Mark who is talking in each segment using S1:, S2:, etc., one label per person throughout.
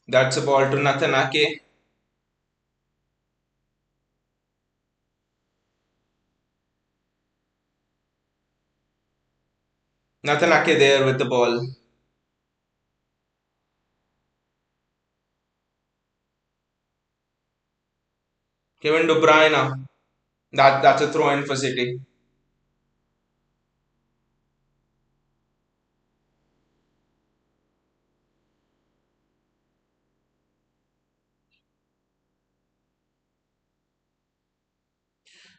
S1: That's a ball to Natanake. Natanake there with the ball. Kevin De Bruyne. That's a throw in for City.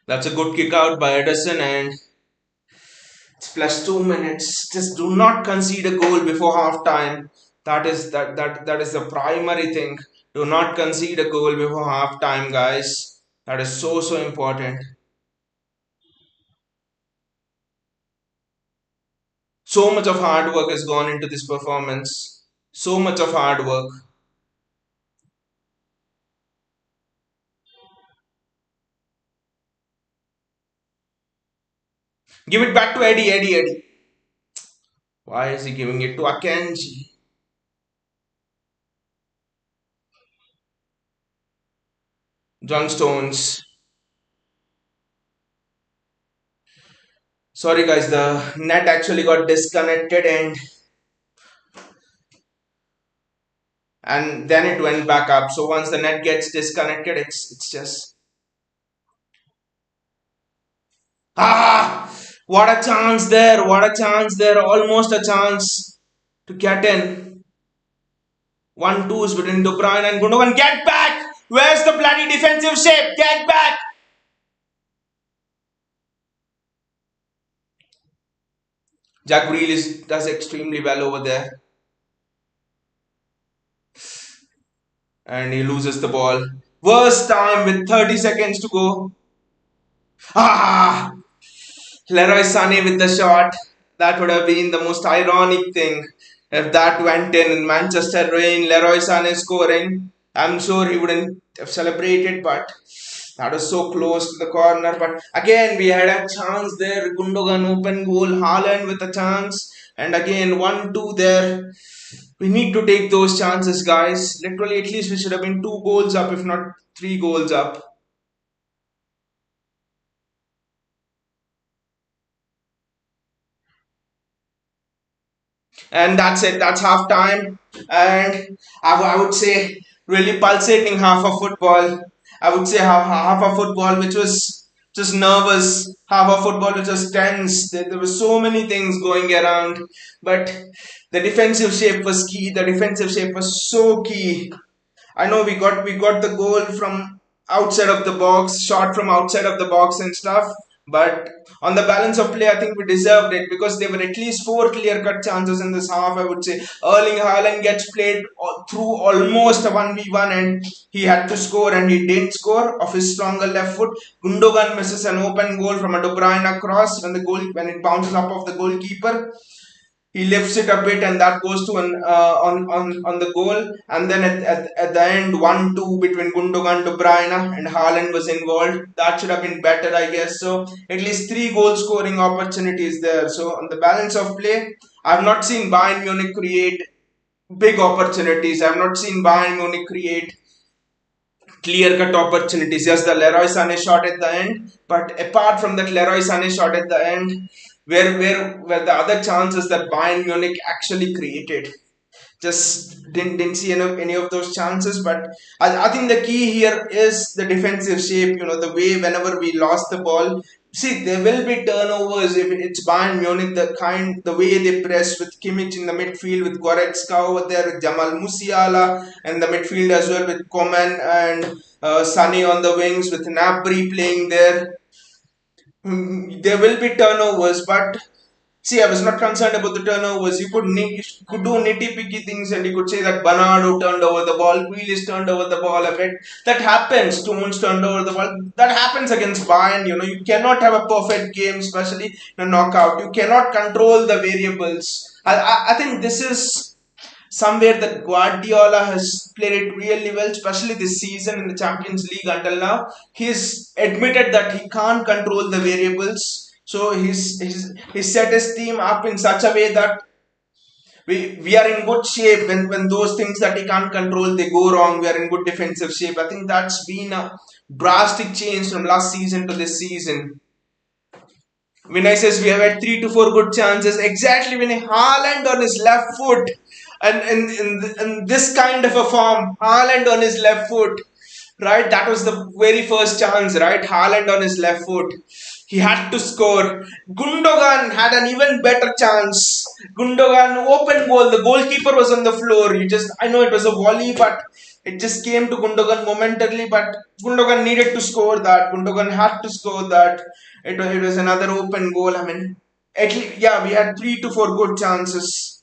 S1: That's a good kick out by Edison, and it's plus 2 minutes. Just do not concede a goal before half time. That is the primary thing. Do not concede a goal before half time, guys. That is so important. So much of hard work has gone into this performance. So much of hard work. Give it back to Eddie. Why is he giving it to Akanji? John Stones. Sorry guys, the net actually got disconnected, and then it went back up. So once the net gets disconnected, it's just what a chance there! What a chance there! Almost a chance to get in. 1-2 between De Bruyne and Gundogan. Get back! Where's the bloody defensive shape? Get back! Jack Grealish does extremely well over there, and he loses the ball. Worst time with 30 seconds to go. Ah! Leroy Sané with the shot. That would have been the most ironic thing if that went in Manchester rain. Leroy Sané scoring. I'm sure he wouldn't have celebrated, but that was so close to the corner. But again, we had a chance there. Gundogan open goal. Haaland with a chance. And again, 1-2 there. We need to take those chances, guys. Literally, at least we should have been 2 goals up, if not 3 goals up. And that's it. That's half time. And I would say really pulsating half of football. I would say half of football which was just nervous, half of football which was tense. There were so many things going around, but the defensive shape was key. The defensive shape was so key. I know we got the goal from outside of the box, shot from outside of the box and stuff. But on the balance of play, I think we deserved it because there were at least 4 clear-cut chances in this half. I would say Erling Haaland gets played through almost a 1v1, and he had to score and he didn't score off his stronger left foot. Gundogan misses an open goal from a De Bruyne cross when it bounces up off the goalkeeper. He lifts it a bit, and that goes to an on the goal. And then at the end, 1-2 between Gundogan, De Bruyne, and Haaland was involved. That should have been better, I guess. So at least 3 goal scoring opportunities there. So on the balance of play, I've not seen Bayern Munich create big opportunities. I've not seen Bayern Munich create clear cut opportunities. Yes, the Leroy Sané shot at the end, but apart from that Leroy Sané shot at the end, where the other chances that Bayern Munich actually created, just didn't see any of those chances. But I think the key here is the defensive shape. The way whenever we lost the ball, see, there will be turnovers if it's Bayern Munich. The way they press with Kimmich in the midfield, with Goretzka over there, with Jamal Musiala, and the midfield as well with Coman and Sunny on the wings, with Nabry playing there. There will be turnovers, but see, I was not concerned about the turnovers. You could do nitty-picky things, and you could say that Bernardo turned over the ball, Grealish turned over the ball a bit. That happens. Stones turned over the ball. That happens against Bayern. You cannot have a perfect game, especially in a knockout. You cannot control the variables. I think this is somewhere that Guardiola has played it really well, especially this season in the Champions League until now. He's admitted that he can't control the variables. So he set his team up in such a way that we are in good shape when those things that he can't control they go wrong. We are in good defensive shape. I think that's been a drastic change from last season to this season. Vinay says we have had 3 to 4 good chances. Exactly, Vinay. Haaland on his left foot, and in this kind of a form, Haaland on his left foot, right? That was the very first chance, right? Haaland on his left foot. He had to score. Gundogan had an even better chance. Gundogan open goal. The goalkeeper was on the floor. I know it was a volley, but it just came to Gundogan momentarily. But Gundogan needed to score that. Gundogan had to score that. It was another open goal. I mean, at least, yeah, we had 3 to 4 good chances.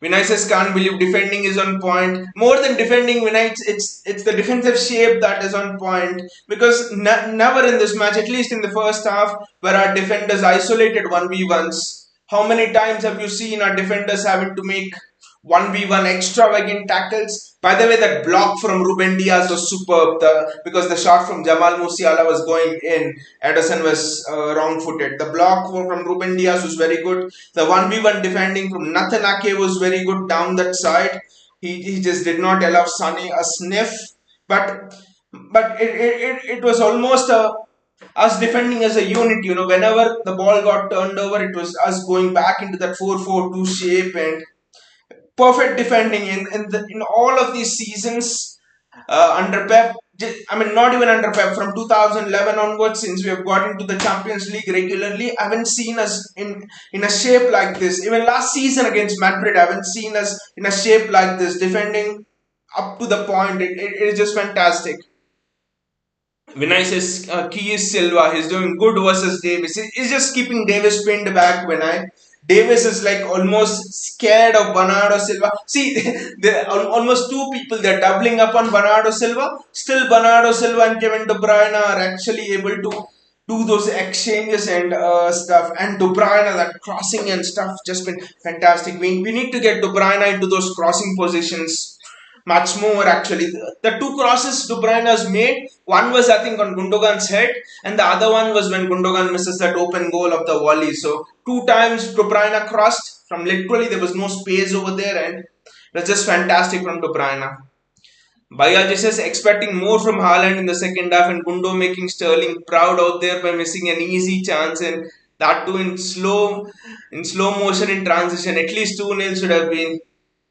S1: Vinay says, can't believe defending is on point. More than defending, Vinay, it's the defensive shape that is on point. Because never in this match, at least in the first half, were our defenders isolated 1v1s. How many times have you seen our defenders having to make 1v1 extravagant tackles? By the way, that block from Ruben Diaz was superb. Because the shot from Jamal Musiala was going in. Ederson was wrong-footed. The block from Ruben Diaz was very good. The 1v1 defending from Nathan Ake was very good down that side. He just did not allow Sonny a sniff. But it was almost us defending as a unit. Whenever the ball got turned over, it was us going back into that 4-4-2 shape and perfect defending in all of these seasons under Pep. I mean, not even under Pep. From 2011 onwards, since we have got into the Champions League regularly, I haven't seen us in a shape like this. Even last season against Madrid, I haven't seen us in a shape like this, defending up to the point. It is just fantastic. Vinay says key is Silva. He's doing good versus Davis. He's just keeping Davis pinned back. Vinay. Davis is like almost scared of Bernardo Silva. See, there are almost two people. They're doubling up on Bernardo Silva. Still, Bernardo Silva and Kevin De Bruyne are actually able to do those exchanges and stuff. And De Bruyne, that crossing and stuff, just been fantastic. We need to get De Bruyne into those crossing positions much more actually. The two crosses De Bruyne has made, one was I think on Gundogan's head, and the other one was when Gundogan misses that open goal of the volley. So two times De Bruyne crossed from literally there was no space over there, and it was just fantastic from De Bruyne. Bayaji says expecting more from Haaland in the second half, and Gundo making Sterling proud out there by missing an easy chance, and that too in slow motion in transition. At least 2-0 should have been.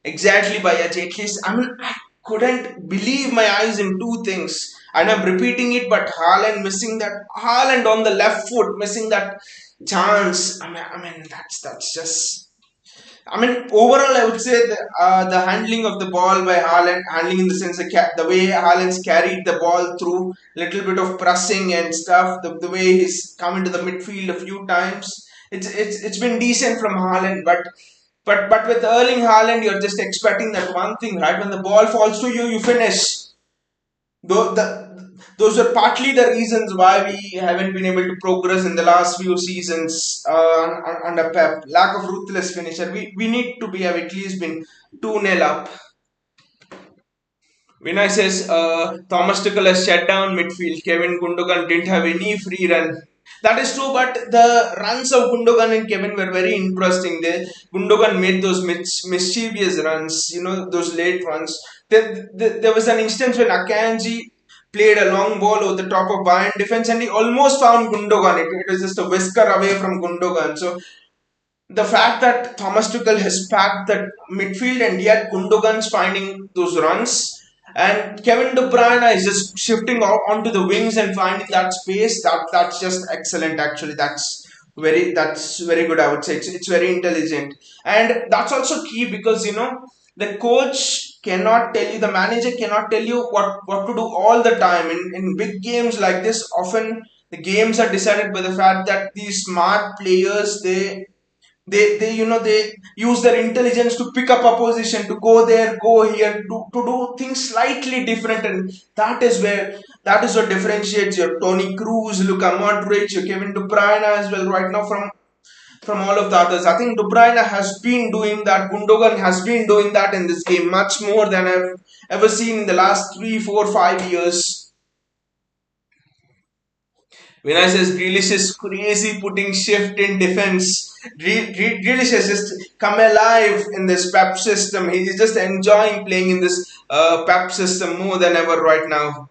S1: Exactly, Bayaji. At least, I mean, I couldn't believe my eyes in two things. And I'm repeating it, but Haaland on the left foot, missing that chance. I mean, that's just. I mean, overall, I would say the handling of the ball by Haaland, handling in the sense the way Haaland's carried the ball through, little bit of pressing and stuff, the way he's come into the midfield a few times, it's been decent from Haaland, but with Erling Haaland, you're just expecting that one thing, right? When the ball falls to you, you finish. Those are partly the reasons why we haven't been able to progress in the last few seasons under Pep. Lack of ruthless finisher. We need to have at least been 2-0 up. Vinay says Thomas Tuchel has shut down midfield. Kevin Gundogan didn't have any free run. That is true, but the runs of Gundogan and Kevin were very interesting. Gundogan made those mischievous runs, those late runs. There was an instance when Akanji played a long ball over the top of Bayern defense and he almost found Gundogan. It was just a whisker away from Gundogan. So the fact that Thomas Tuchel has packed that midfield and yet Gundogan's finding those runs and Kevin De Bruyne is just shifting onto the wings and finding that space. That's just excellent. Actually, that's very good. I would say it's very intelligent, and that's also key because the coach cannot tell you, the manager cannot tell you what to do all the time. In big games like this, often the games are decided by the fact that these smart players they use their intelligence to pick up a position, to go there, go here, to do things slightly different, and that is what differentiates your Tony Cruz, Luka Modric, your Kevin De Bruyne as well right now from all of the others. I think De Bruyne has been doing that. Gundogan has been doing that in this game much more than I've ever seen in the last 3, 4, 5 years. Vinay says Grealish is crazy putting shift in defense. Grealish has just come alive in this Pep system. He's just enjoying playing in this Pep system more than ever right now.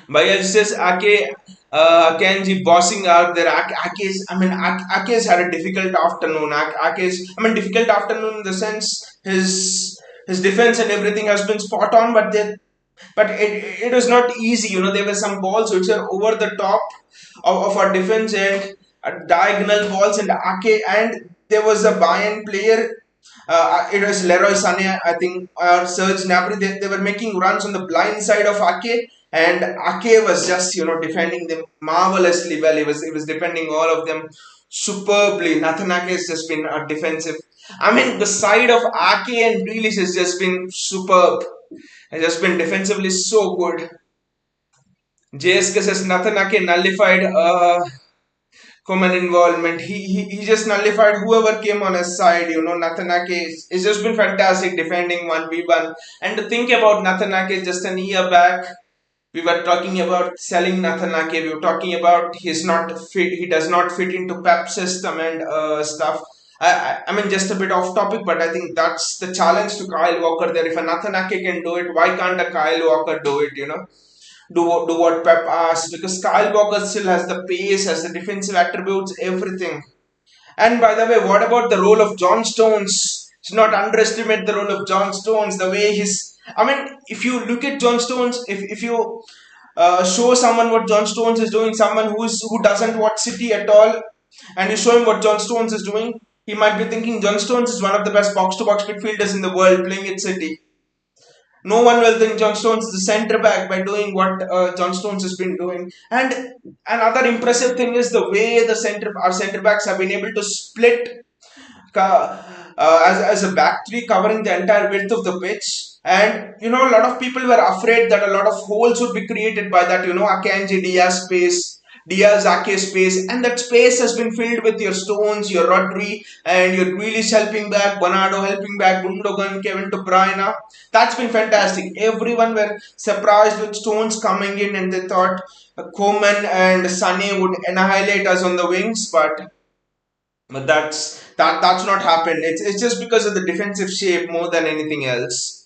S1: Bayal says Ake Akenji bossing out there. Ake's had a difficult afternoon. Difficult afternoon in the sense his defense and everything has been spot on, but it was not easy. There were some balls which are over the top of our defense and diagonal balls, and there was a Bayern player. It was Leroy Sané, I think, or Serge Gnabry. They were making runs on the blind side of Ake, and Ake was just defending them marvelously well. He was defending all of them superbly. Nathan Ake has just been a defensive. The side of Ake and Grealish has just been superb. Has just been defensively so good. JSK says Nathan Ake nullified Common involvement. He just nullified whoever came on his side. Nathanake it's just been fantastic defending 1v1. And to think about Nathanake just an year back, we were talking about selling Nathanake. We were talking about he's not fit. He does not fit into Pep system and stuff. Just a bit off topic, but I think that's the challenge to Kyle Walker there. If a Nathanake can do it, why can't a Kyle Walker do it? Do what Pep asks, because Kyle Walker still has the pace, has the defensive attributes, everything. And by the way, what about the role of John Stones? Should not underestimate the role of John Stones. The way if you look at John Stones, if you show someone what John Stones is doing, someone who doesn't watch City at all, and you show him what John Stones is doing, he might be thinking John Stones is one of the best box-to-box midfielders in the world playing at City. No one will think John Stones is a centre back by doing what John Stones has been doing. And another impressive thing is the way our centre backs have been able to split as a back three covering the entire width of the pitch. And a lot of people were afraid that a lot of holes would be created by that. Akanji Diaz space, Diaz Ake space, and that space has been filled with your Stones, your Rodri, and your Grealish helping back, Bernardo helping back, Gundogan, Kevin De Bruyne. That's been fantastic. Everyone were surprised with Stones coming in, and they thought Koeman and Sané would annihilate us on the wings, but that's not happened. It's just because of the defensive shape more than anything else.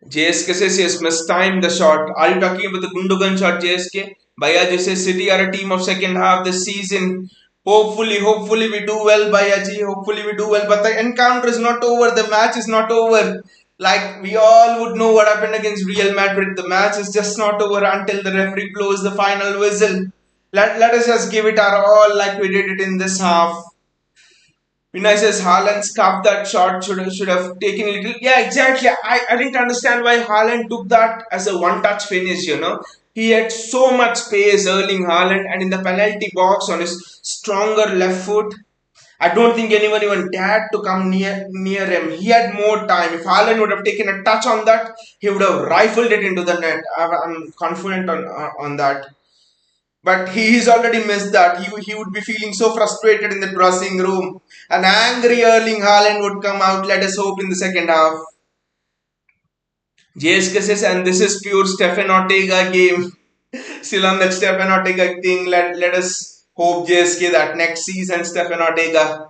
S1: JSK says he has mistimed the shot. Are you talking about the Gundogan shot, JSK? Bayaji says City are a team of second half this season. Hopefully we do well, Bayaji. Hopefully we do well. But the encounter is not over. The match is not over. Like we all would know what happened against Real Madrid. The match is just not over until the referee blows the final whistle. Let us just give it our all like we did it in this half. Vinay says Haaland scuffed that shot, should have taken a little. Yeah, exactly. I didn't understand why Haaland took that as a one-touch finish. He had so much space, Erling Haaland, and in the penalty box on his stronger left foot, I don't think anyone even dared to come near him. He had more time. If Haaland would have taken a touch on that, he would have rifled it into the net. I'm confident on that. But he's already missed that. He would be feeling so frustrated in the dressing room. An angry Erling Haaland would come out. Let us hope in the second half. JSK says, and this is pure Stefan Ortega game. Still on that Stefan Ortega thing. Let us hope, JSK, that next season Stefan Ortega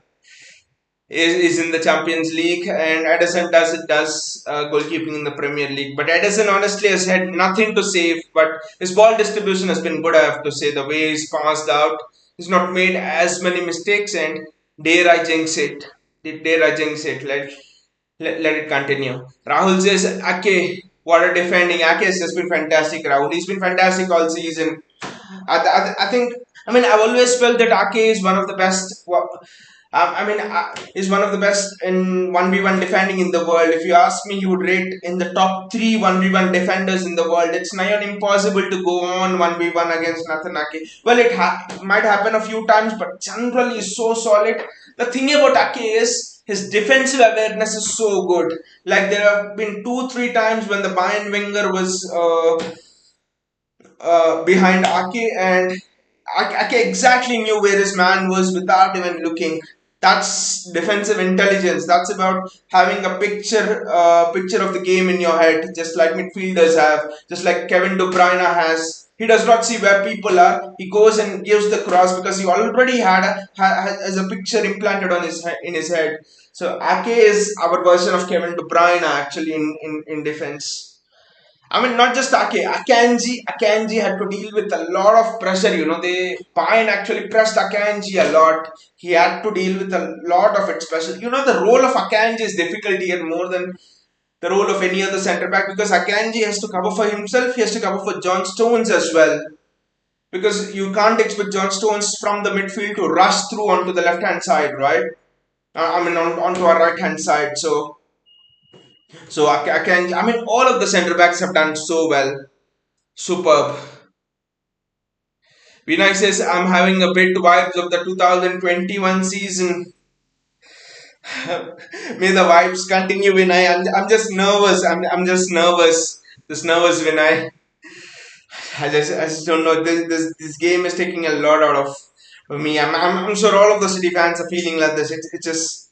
S1: is in the Champions League, and Edison does goalkeeping in the Premier League. But Edison honestly has had nothing to say. But his ball distribution has been good, I have to say. The way he's passed out, he's not made as many mistakes. And dare I jinx it? Dare I jinx it? Let it continue. Rahul says, Ake, what a defending. Ake has just been fantastic. Rahul, he's been fantastic all season. I think. I've always felt that Ake is one of the best. Is one of the best in 1v1 defending in the world. If you ask me, he would rate in the top 3 1v1 defenders in the world. It's nigh impossible to go on 1v1 against Nathan Ake. Well, it might happen a few times, but generally is so solid. The thing about Ake is his defensive awareness is so good. Like there have been 2-3 times when the Bayern winger was behind Ake, and Ake exactly knew where his man was without even looking. That's defensive intelligence. That's about having a picture of the game in your head, just like midfielders have, just like Kevin De Bruyne has. He does not see where people are. He goes and gives the cross because he already has a picture implanted on in his head. So Ake is our version of Kevin De Bruyne actually in defense. I mean, not just Ake. Akanji had to deal with a lot of pressure. Bayern actually pressed Akanji a lot. He had to deal with a lot of its pressure. The role of Akanji is difficult here more than the role of any other centre back because Akanji has to cover for himself. He has to cover for John Stones as well. Because you can't expect John Stones from the midfield to rush through onto the left hand side, right? Onto our right hand side. So Akanji, all of the centre backs have done so well. Superb. Vinay says, I'm having a bit vibes of the 2021 season. May the vibes continue, Vinay. I'm just nervous. I'm just nervous. Just nervous, Vinay. I just don't know. This game is taking a lot out of me. I'm sure all of the City fans are feeling like this. It's just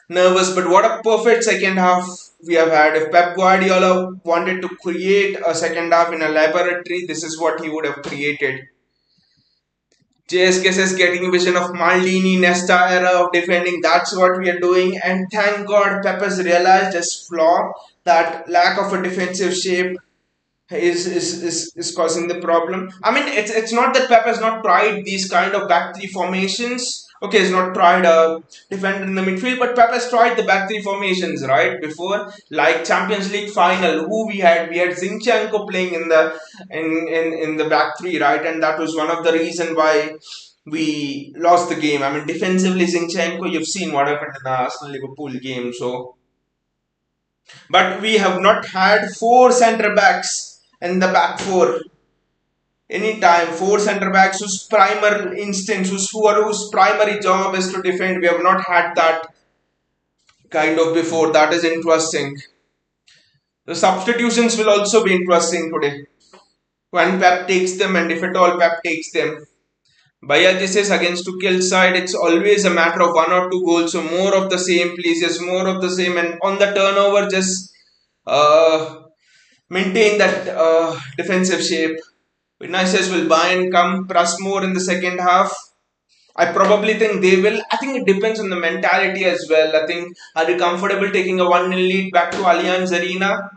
S1: nervous. But what a perfect second half we have had. If Pep Guardiola wanted to create a second half in a laboratory, this is what he would have created. JSK says getting vision of Maldini, Nesta era of defending. That's what we are doing. And thank God Pep has realized his flaw, that lack of a defensive shape is causing the problem. It's not that Pep has not tried these kind of back three formations. Okay, he's not tried a defender in the midfield, but Pep has tried the back three formations right before, like Champions League final. Who we had Zinchenko playing in the back three, right, and that was one of the reason why we lost the game. Defensively, Zinchenko, you've seen what happened in the Arsenal Liverpool game. So, but we have not had four centre backs in the back four. Anytime, four centre backs whose whose primary job is to defend. We have not had that kind of before. That is interesting. The substitutions will also be interesting today. When Pep takes them and if at all Pep takes them. Bayaji says against to kill side, it's always a matter of one or two goals. So more of the same, please. Just more of the same. And on the turnover, just maintain that defensive shape. Vinay says, will Bayern come press more in the second half? I probably think they will. I think it depends on the mentality as well. I think, are you comfortable taking a 1-0 lead back to Allianz Arena?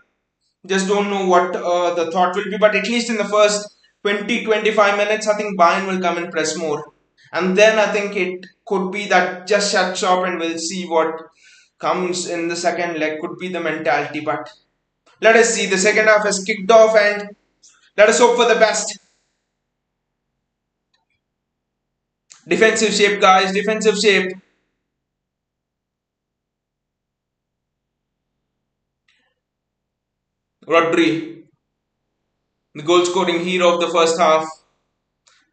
S1: Just don't know what the thought will be. But at least in the first 20-25 minutes, I think Bayern will come and press more. And then I think it could be that just shut shop and we'll see what comes in the second leg. Could be the mentality. But let us see. The second half has kicked off and let us hope for the best. Defensive shape, guys. Defensive shape. Rodri, the goal scoring hero of the first half.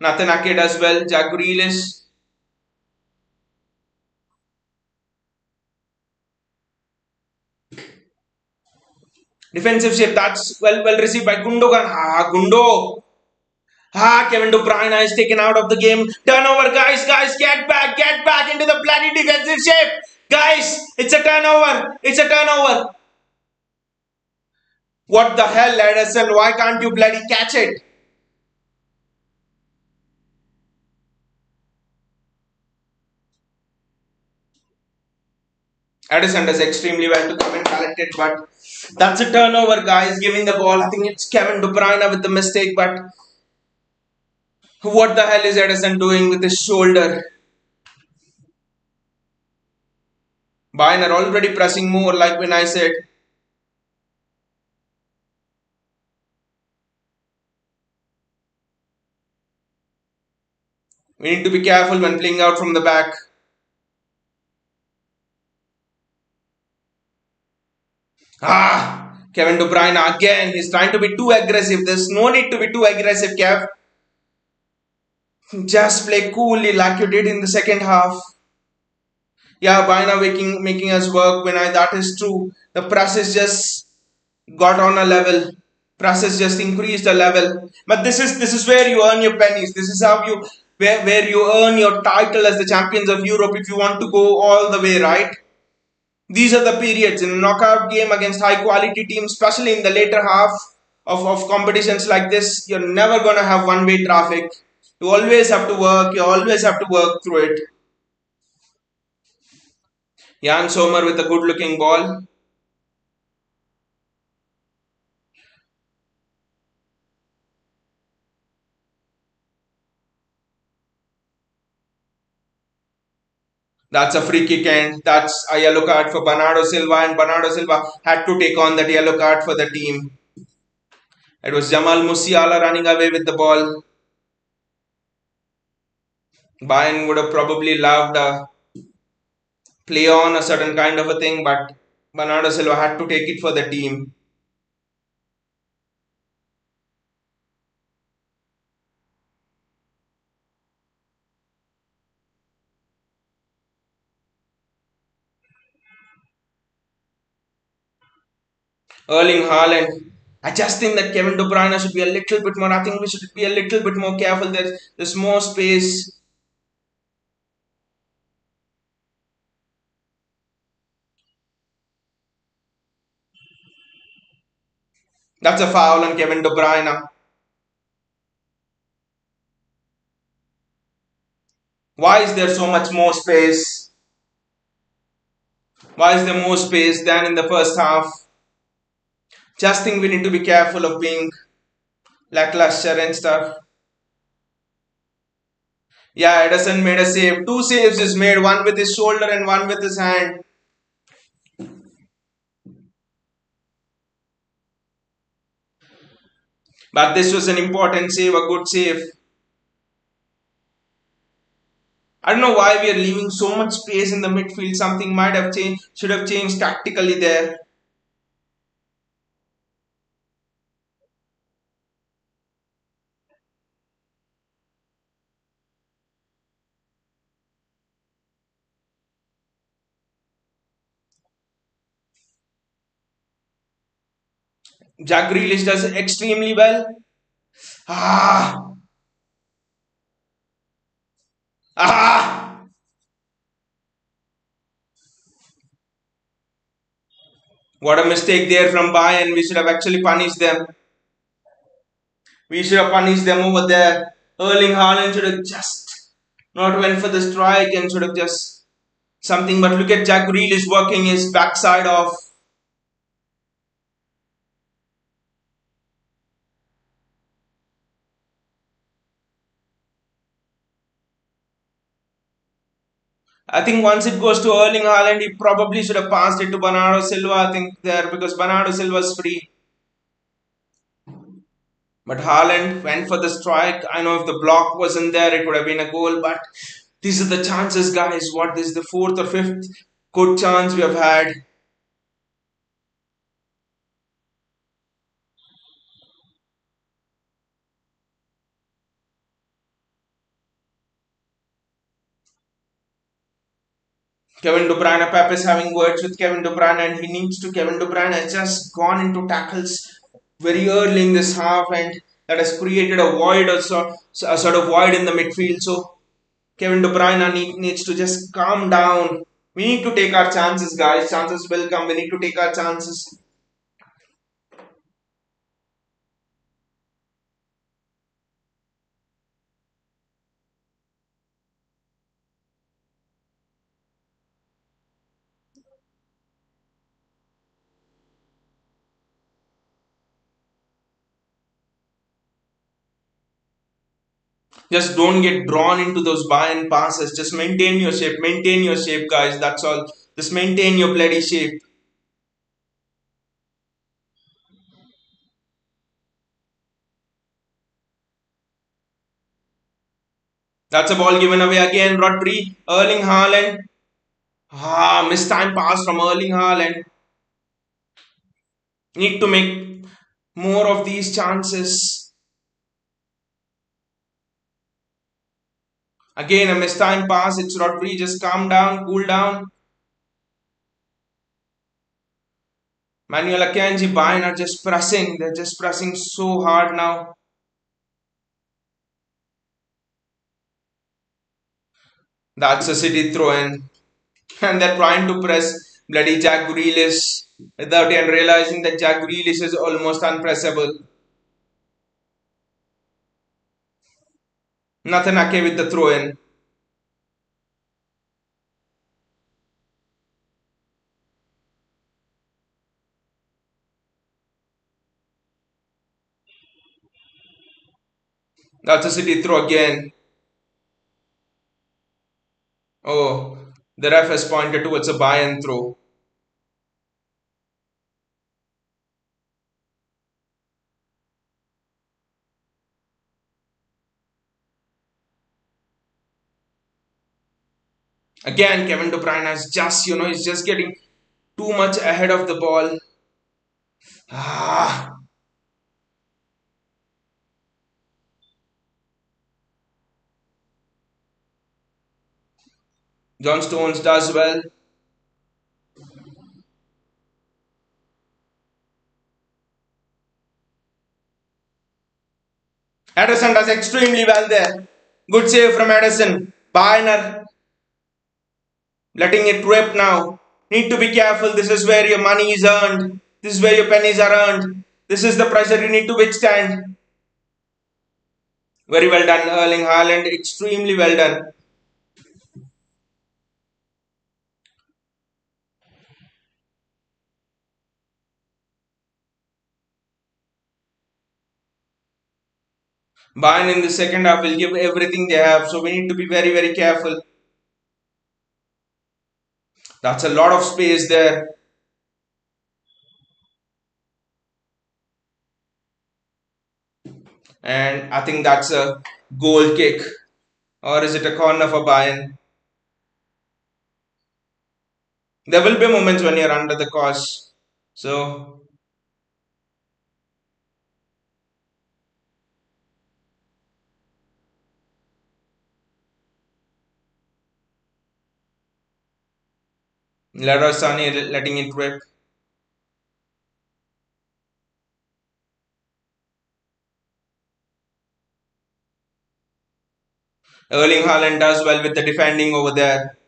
S1: Nathan Ake as well. Jack Grealish. Defensive shape. That's well received by Gundogan. Gundo. Kevin De Bruyne is taken out of the game. Turnover, guys, get back into the bloody defensive shape. Guys, it's a turnover. What the hell, Edison? Why can't you bloody catch it? Edison does extremely well to come and talented, but that's a turnover, guys. Giving the ball. I think it's Kevin De Bruyne with the mistake, but what the hell is Edison doing with his shoulder? Bayern are already pressing more, like when I said. We need to be careful when playing out from the back. Kevin De Bruyne again. He's trying to be too aggressive. There's no need to be too aggressive, Kev. Just play coolly like you did in the second half. Yeah, Bayern making us work when that is true. The press is just got on a level. Press has just increased a level. But this is where you earn your pennies. This is how you where you earn your title as the champions of Europe if you want to go all the way, right? These are the periods in a knockout game against high quality teams, especially in the later half of competitions like this. You're never gonna have one way traffic. You always have to work, you always have to work through it. Jan Sommer with a good looking ball. That's a free kick and that's a yellow card for Bernardo Silva, and Bernardo Silva had to take on that yellow card for the team. It was Jamal Musiala running away with the ball. Bayern would have probably loved a play on a certain kind of a thing, but Bernardo Silva had to take it for the team. Erling Haaland. I just think that Kevin De Bruyne should be a little bit more. I think we should be a little bit more careful. There's more space. That's a foul on Kevin De Bruyne. Why is there so much more space? Why is there more space than in the first half? Just think we need to be careful of being lackluster and stuff. Yeah, Edison made a save. Two saves is made, one with his shoulder and one with his hand. But this was an important save, a good save. I don't know why we are leaving so much space in the midfield. Something might have changed, should have changed tactically there. Jack Grealish does extremely well. Ah, ah. What a mistake there from Bayern. We should have actually punished them. We should have punished them over there. Erling Haaland should have just not went for the strike and should have just something. But look at Jack Grealish working his backside off. I think once it goes to Erling Haaland, he probably should have passed it to Bernardo Silva. I think there because Bernardo Silva's free. But Haaland went for the strike. I know if the block wasn't there, it would have been a goal. But these are the chances, guys. What this is the fourth or fifth good chance we have had. Kevin De Bruyne, Pep is having words with Kevin De Bruyne, and he needs to. Kevin De Bruyne has just gone into tackles very early in this half, and that has created a void, also a sort of void in the midfield. So Kevin De Bruyne needs to just calm down. We need to take our chances, guys. Chances will come. We need to take our chances. Just don't get drawn into those buy and passes. Just maintain your shape. Maintain your shape, guys. That's all. Just maintain your bloody shape. That's a ball given away again. Rodri, Erling Haaland. Ah, missed time pass from Erling Haaland. Need to make more of these chances. Again, a missed time pass. It's Rodri. Just calm down, cool down. Manuel Akanji, Bayern are just pressing. They're just pressing so hard now. That's a City throw in. And they're trying to press bloody Jack Grealish without even realizing that Jack Grealish is almost unpressable. Nathan Ake with the throw in. That's a City throw again. Oh, the ref has pointed towards a Bayern throw. Again, Kevin De Bruyne has just, he's just getting too much ahead of the ball. Ah, John Stones does well. Ederson does extremely well there. Good save from Ederson. Bayern letting it rip now. Need to be careful. This is where your money is earned. This is where your pennies are earned. This is the pressure you need to withstand. Very well done, Erling Haaland. Extremely well done. Bayern in the second half will give everything they have, so we need to be very, very careful. That's a lot of space there. And I think that's a goal kick. Or is it a corner for Bayern? There will be moments when you're under the cosh. So Leroy Sané letting it rip. Erling Haaland does well with the defending over there.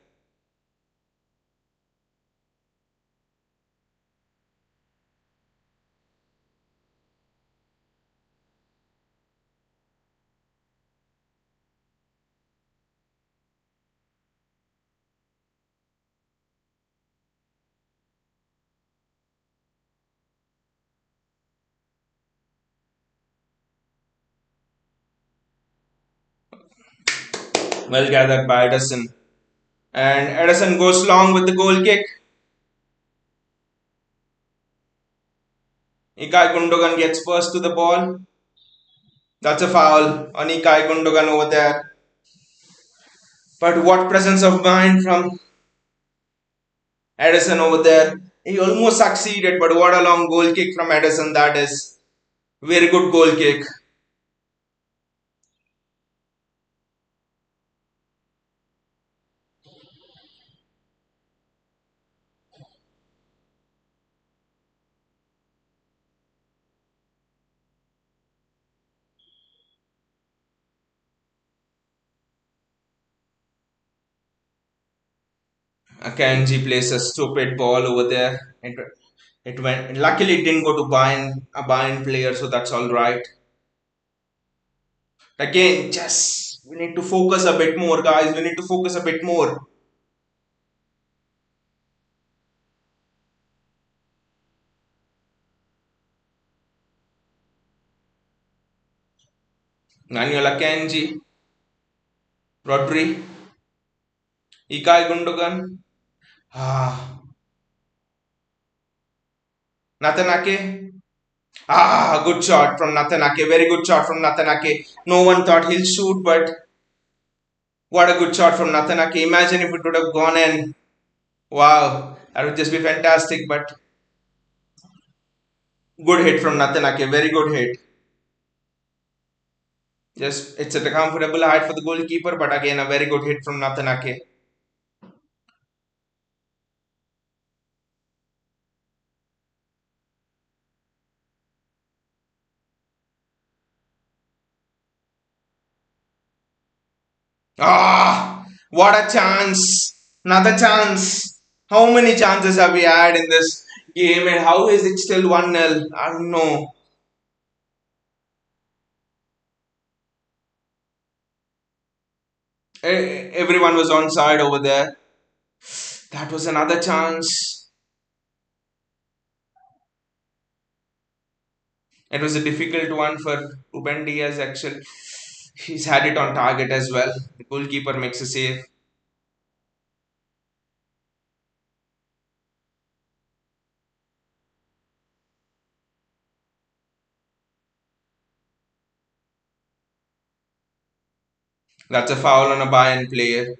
S1: Well gathered by Ederson. And Ederson goes long with the goal kick. Ikai Gundogan gets first to the ball. That's a foul on Ikai Gundogan over there. But what presence of mind from Ederson over there. He almost succeeded, but what a long goal kick from Ederson that is. Very good goal kick. Akanji plays a stupid ball over there. It went. Luckily, it didn't go to a Bayern player, so that's all right. Again, just we need to focus a bit more, guys. We need to focus a bit more. Manuel Akanji, Rodri, Ikai Gundogan, Natanake. Good shot from Natanake. Very good shot from Natanake. No one thought he'll shoot, but what a good shot from Natanake. Imagine if it would have gone in. Wow, that would just be fantastic. But good hit from Natanake. Very good hit. Just it's at a comfortable height for the goalkeeper, but again a very good hit from Natanake. Ah, What a chance! Another chance! How many chances have we had in this game and how is it still 1-0? I don't know. Everyone was on side over there. That was another chance. It was a difficult one for Ruben Diaz actually. He's had it on target as well. The goalkeeper makes a save. That's a foul on a Bayern player.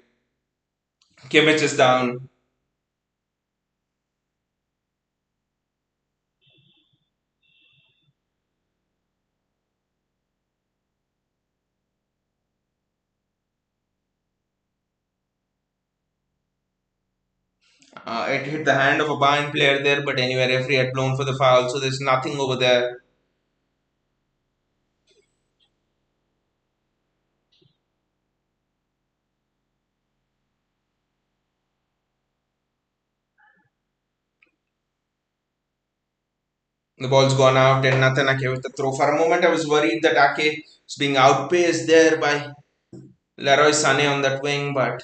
S1: Kimmich is down. It hit the hand of a Bayern player there, but anyway, referee had blown for the foul, so there's nothing over there. The ball's gone out, and Nathan Ake with the throw. For a moment, I was worried that Ake was being outpaced there by Leroy Sané on that wing, but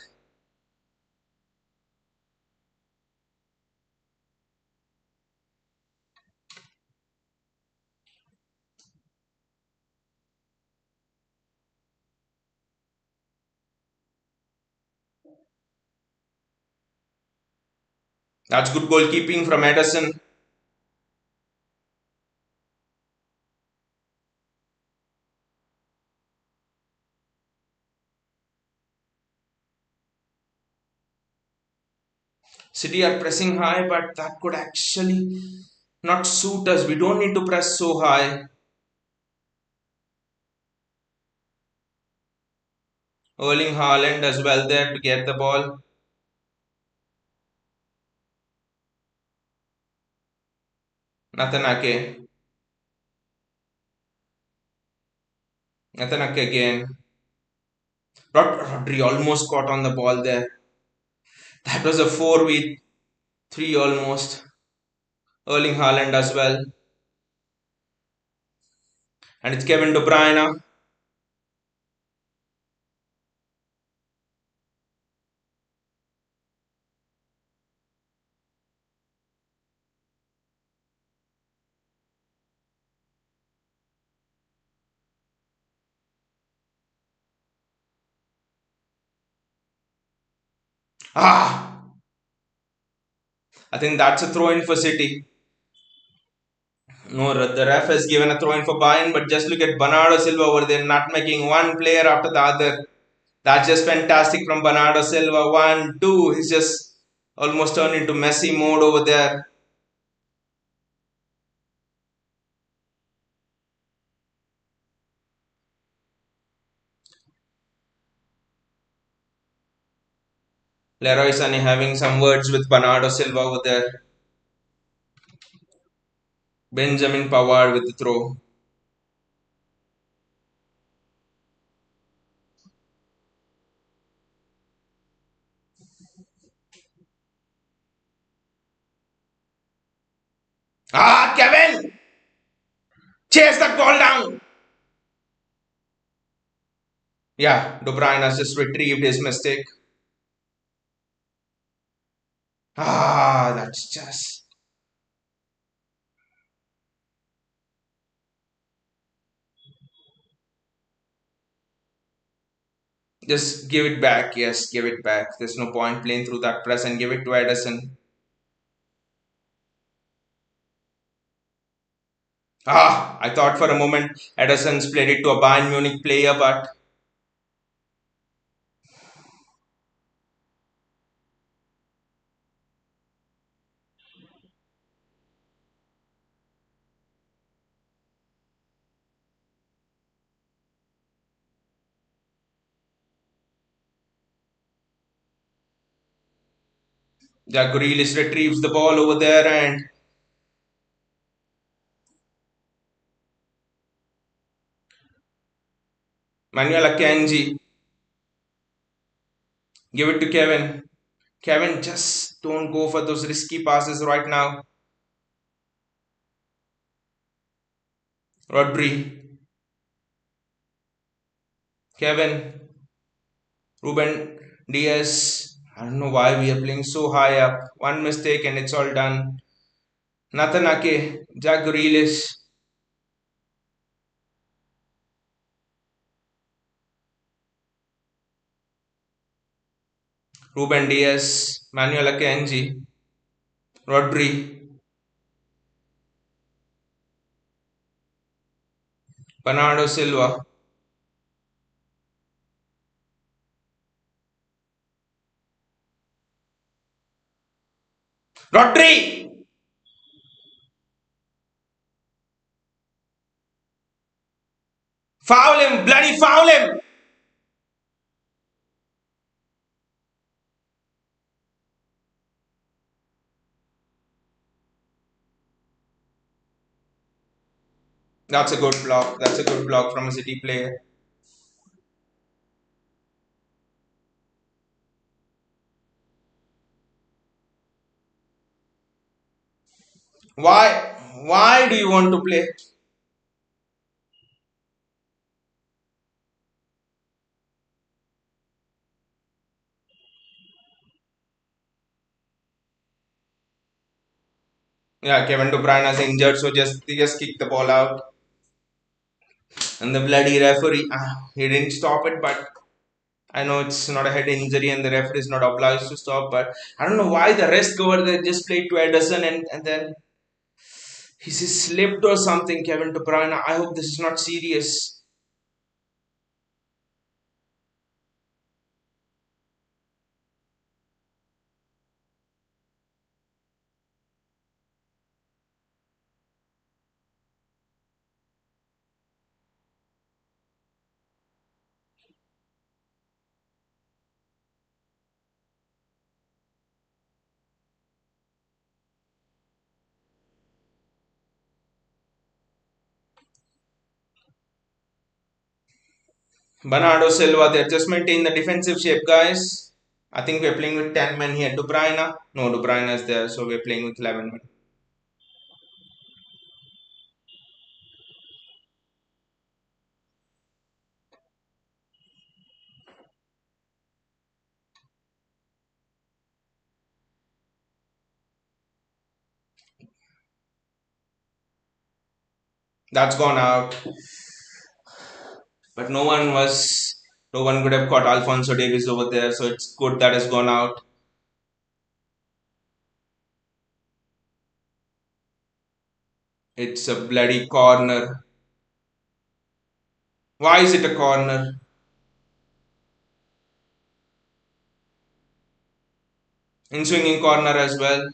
S1: that's good goalkeeping from Ederson. City are pressing high, but that could actually not suit us. We don't need to press so high. Erling Haaland as well there to get the ball. Nathan Ake. Nathan Ake again. Rodri almost caught on the ball there. That was a 4v3 almost. Erling Haaland as well. And it's Kevin De Bruyne. Ah! I think that's a throw in for City. No, the ref has given a throw in for Bayern, but just look at Bernardo Silva over there, not making one player after the other. That's just fantastic from Bernardo Silva. One, two. He's just almost turned into Messi mode over there. Leroy Sané having some words with Bernardo Silva over there. Benjamin Pavard with the throw. Ah, Kevin! Chase that ball down! Yeah, De Bruyne has just retrieved his mistake. Ah, that's just give it back. Yes, give it back. There's no point playing through that press and give it to Edison. Ah, I thought for a moment Edison's played it to a Bayern Munich player, but Jack Grealish retrieves the ball over there and Manuel Akanji. Give it to Kevin. Kevin, just don't go for those risky passes right now. Rodri. Kevin. Ruben Diaz. I don't know why we are playing so high up. One mistake and it's all done. Nathan Ake. Jack Grealish. Ruben Diaz. Manuel Akanji. Rodri. Bernardo Silva. Rodri! Foul him! Bloody foul him! That's a good block. That's a good block from a City player. Why? Why do you want to play? Yeah, Kevin De Bruyne is injured, so just they just kick the ball out. And the bloody referee, he didn't stop it, but I know it's not a head injury and the referee is not obliged to stop. But I don't know why the rest go over there just played to Ederson and then he just slipped or something. Kevin De Bruyne. I hope this is not serious. Bernardo Silva, they're just maintain the defensive shape, guys. I think we're playing with 10 men here. De Bruyne. No, De Bruyne is there, so we're playing with 11 men. That's gone out. But no one could have caught Alfonso Davies over there, so it's good that has gone out. It's a bloody corner. Why is it a corner? In swinging corner as well.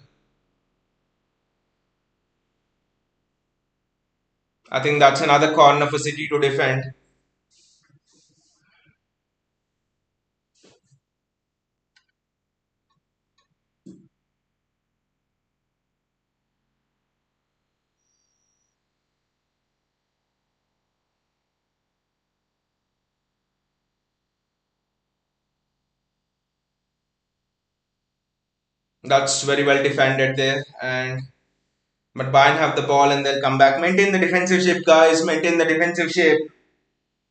S1: I think that's another corner for City to defend. That's very well defended there. And but Bayern have the ball and they'll come back. Maintain the defensive shape, guys. Maintain the defensive shape.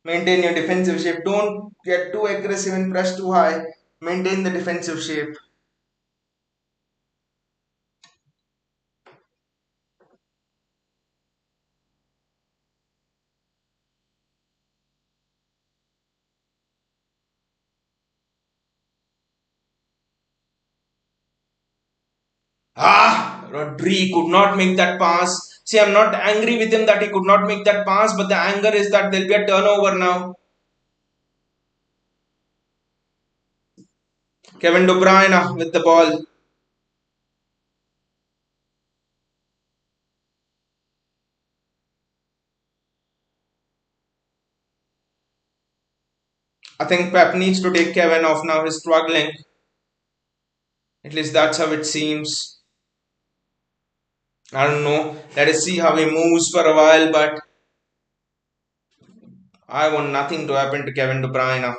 S1: Maintain your defensive shape. Don't get too aggressive and press too high. Maintain the defensive shape. Rodri could not make that pass. See, I'm not angry with him that he could not make that pass, but the anger is that there'll be a turnover now. Kevin De Bruyne with the ball. I think Pep needs to take Kevin off now. He's struggling. At least that's how it seems. I don't know. Let us see how he moves for a while, but I want nothing to happen to Kevin De Bruyne.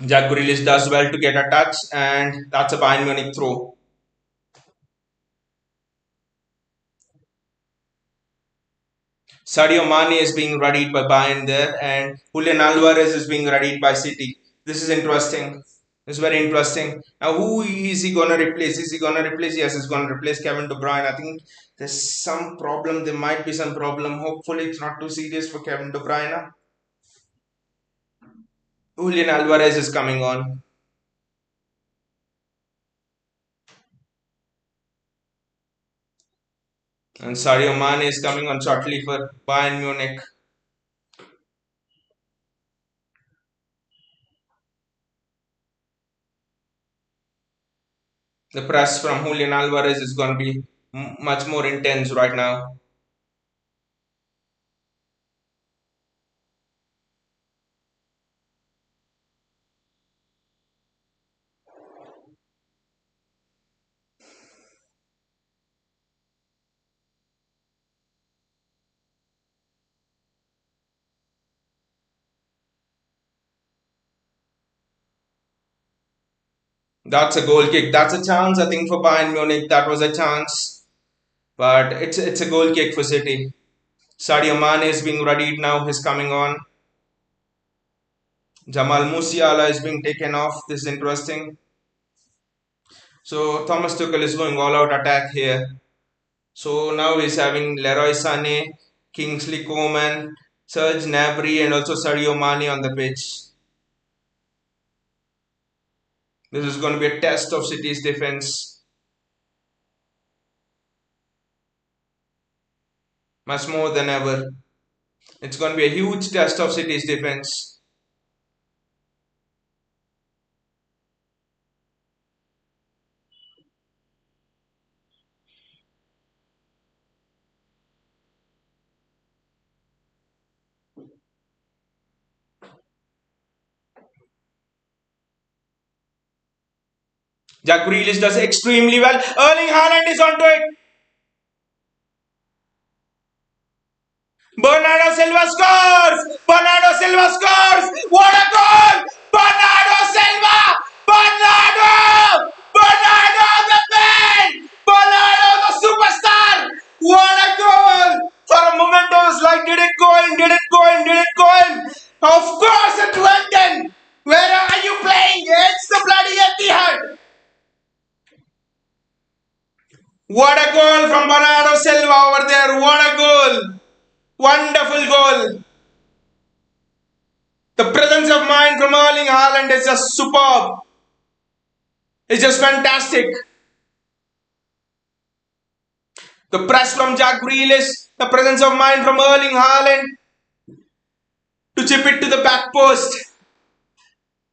S1: Jack Grealish does well to get a touch, and that's a Bayern Munich throw. Sadio Mane is being readied by Bayern there, and Julian Alvarez is being readied by City. This is interesting. It's very interesting. Now, who is he gonna replace? Is he gonna replace? Yes, he's gonna replace Kevin De Bruyne. I think there's some problem. There might be some problem. Hopefully, it's not too serious for Kevin De Bruyne. Julian Alvarez is coming on. And Sadio Mane is coming on shortly for Bayern Munich. The press from Julian Alvarez is going to be much more intense right now. That's a goal kick. That's a chance, I think, for Bayern Munich. That was a chance. But it's a goal kick for City. Sadio Mane is being readied now. He's coming on. Jamal Musiala is being taken off. This is interesting. So Thomas Tuchel is going all out attack here. So now he's having Leroy Sané, Kingsley Coman, Serge Gnabry, and also Sadio Mane on the pitch. This is going to be a test of City's defense. Much more than ever. It's going to be a huge test of City's defense. Jack Grealish does extremely well. Erling Haaland is onto it. Bernardo Silva scores! Bernardo Silva scores! What a goal! Bernardo Silva! Bernardo! Bernardo the man! Bernardo the superstar! What a goal! For a moment I was like, did it go in? Did it go in? Did it go in? Of course it went in! Where are you playing? It's the bloody Etihad! What a goal from Bernardo Silva over there! What a goal! Wonderful goal! The presence of mind from Erling Haaland is just superb. It's just fantastic. The press from Jack Grealish, the presence of mind from Erling Haaland to chip it to the back post.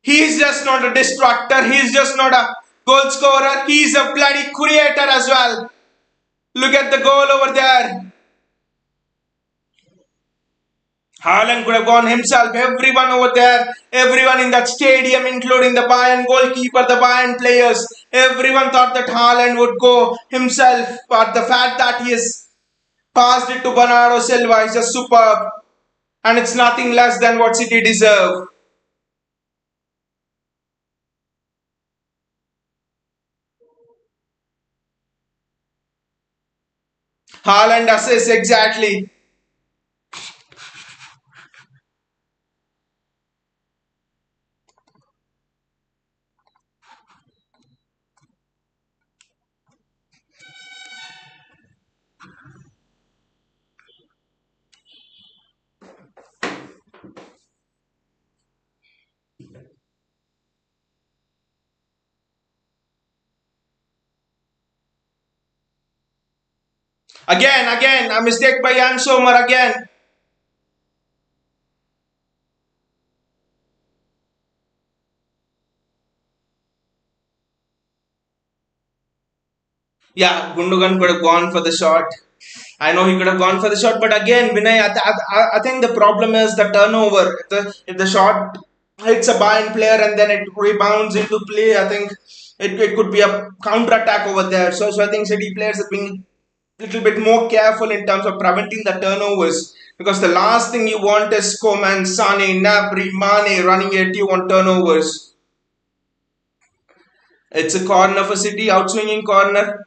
S1: He's just not a destructor. He's just not a goal scorer. He's a bloody creator as well. Look at the goal over there. Haaland could have gone himself. Everyone over there, everyone in that stadium, including the Bayern goalkeeper, the Bayern players, everyone thought that Haaland would go himself. But the fact that he has passed it to Bernardo Silva is just superb. And it's nothing less than what City deserve. Haaland assists exactly. Again, a mistake by Jan Sommer again. Yeah, Gundogan could have gone for the shot. I know he could have gone for the shot, but again, Vinay, I think the problem is the turnover. If the shot hits a Bayern player and then it rebounds into play, I think it could be a counter attack over there. So I think City players are being a little bit more careful in terms of preventing the turnovers, because the last thing you want is Coman, Sane, Gnabry, Mane running at you on turnovers. It's a corner for City, outswinging corner.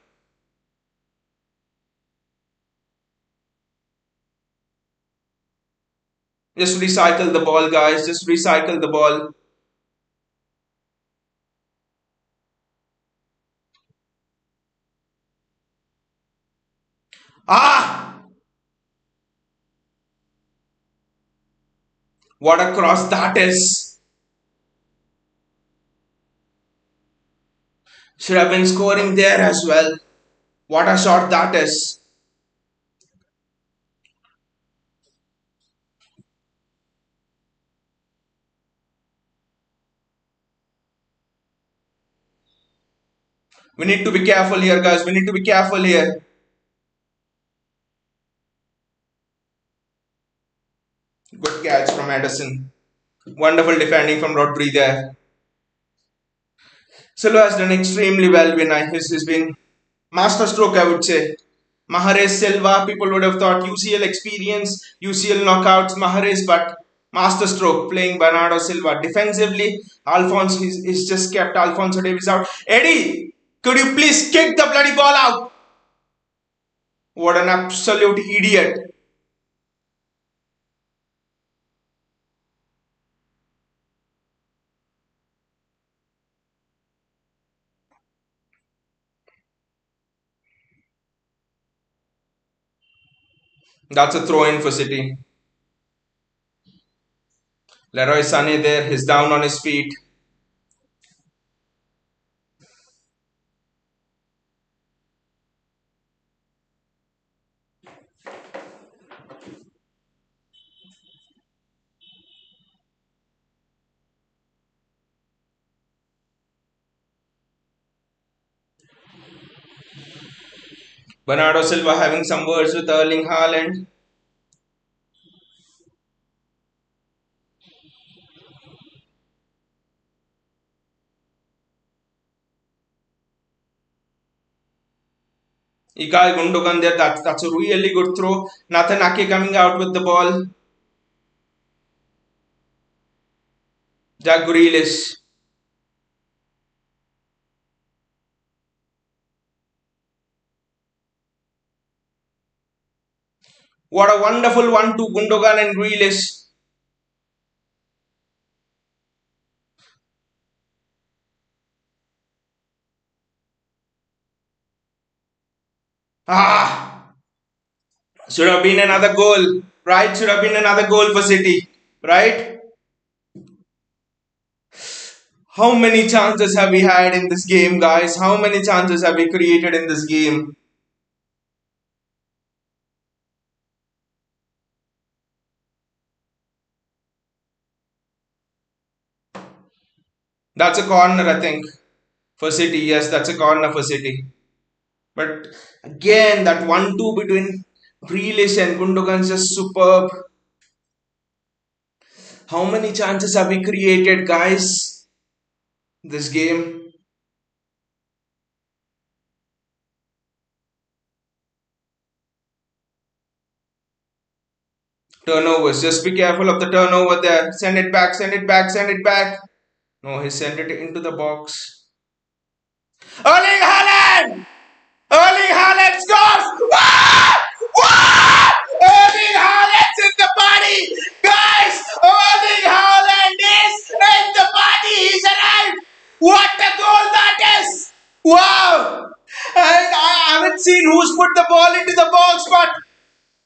S1: Just recycle the ball, guys. Just recycle the ball. Ah! What a cross that is. Should have been scoring there as well. What a shot that is. We need to be careful here, guys. We need to be careful here. Good catch from Edison. Wonderful defending from Rodri there. Silva has done extremely well. He's been masterstroke, I would say. Mahrez Silva, people would have thought UCL experience, UCL knockouts, Mahrez, but masterstroke playing Bernardo Silva. Defensively, Alphonse he's just kept Alfonso Davies out. Eddie, could you please kick the bloody ball out? What an absolute idiot. That's a throw in for City. Leroy Sané there, he's down on his feet. Bernardo Silva having some words with Erling Haaland. Ilkay Gundogan there, that's a really good throw. Nathan Ake coming out with the ball. Jack Grealish. What a wonderful one to Gundogan and Grealish. Ah! Should have been another goal. Right? Should have been another goal for City. Right? How many chances have we had in this game, guys? How many chances have we created in this game? That's a corner, I think, for City. Yes, that's a corner for City. But again, that 1-2 between Grealish and Gundogan is just superb. How many chances have we created, guys? This game. Turnovers. Just be careful of the turnover there. Send it back, send it back, send it back. No, he sent it into the box. Erling Haaland! Erling Haaland scores! Wah! Wah! Erling Haaland's in the party! Guys, Erling Haaland is in the party! He's arrived! What a goal that is! Wow! And I haven't seen who's put the ball into the box, but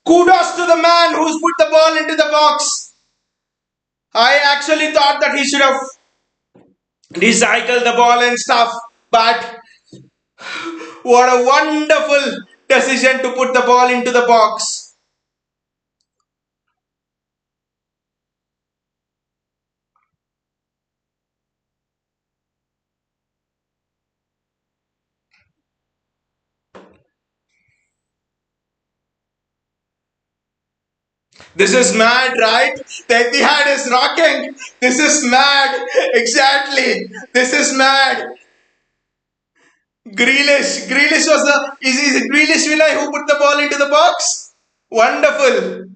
S1: kudos to the man who's put the ball into the box. I actually thought that he should have recycled the ball and stuff, but what a wonderful decision to put the ball into the box. This is mad, right? The Etihad is rocking. This is mad. Exactly. This is mad. Grealish was is it Grealish Villa who put the ball into the box? Wonderful.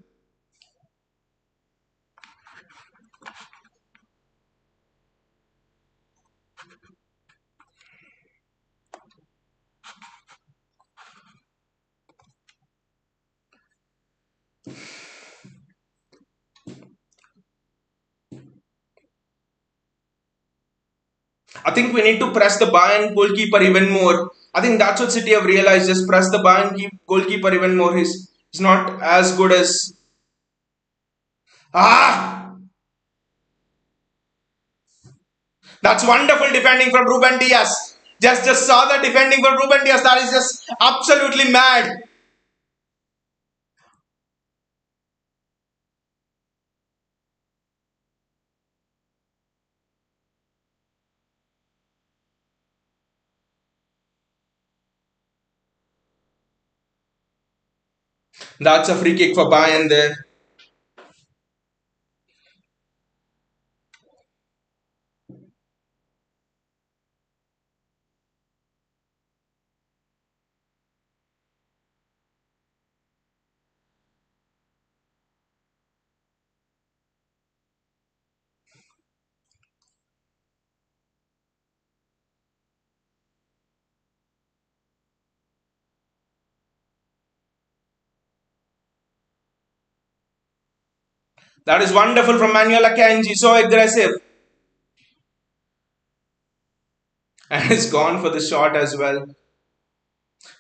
S1: I think we need to press the Bayern goalkeeper even more. I think that's what City have realized. Just press the Bayern goalkeeper even more. He's not as good as. Ah! That's wonderful defending from Ruben Diaz. Just saw the defending from Ruben Diaz. That is just absolutely mad. That's a free kick for Bayern there. That is wonderful from Manuel Akanji. So aggressive. And it's gone for the shot as well.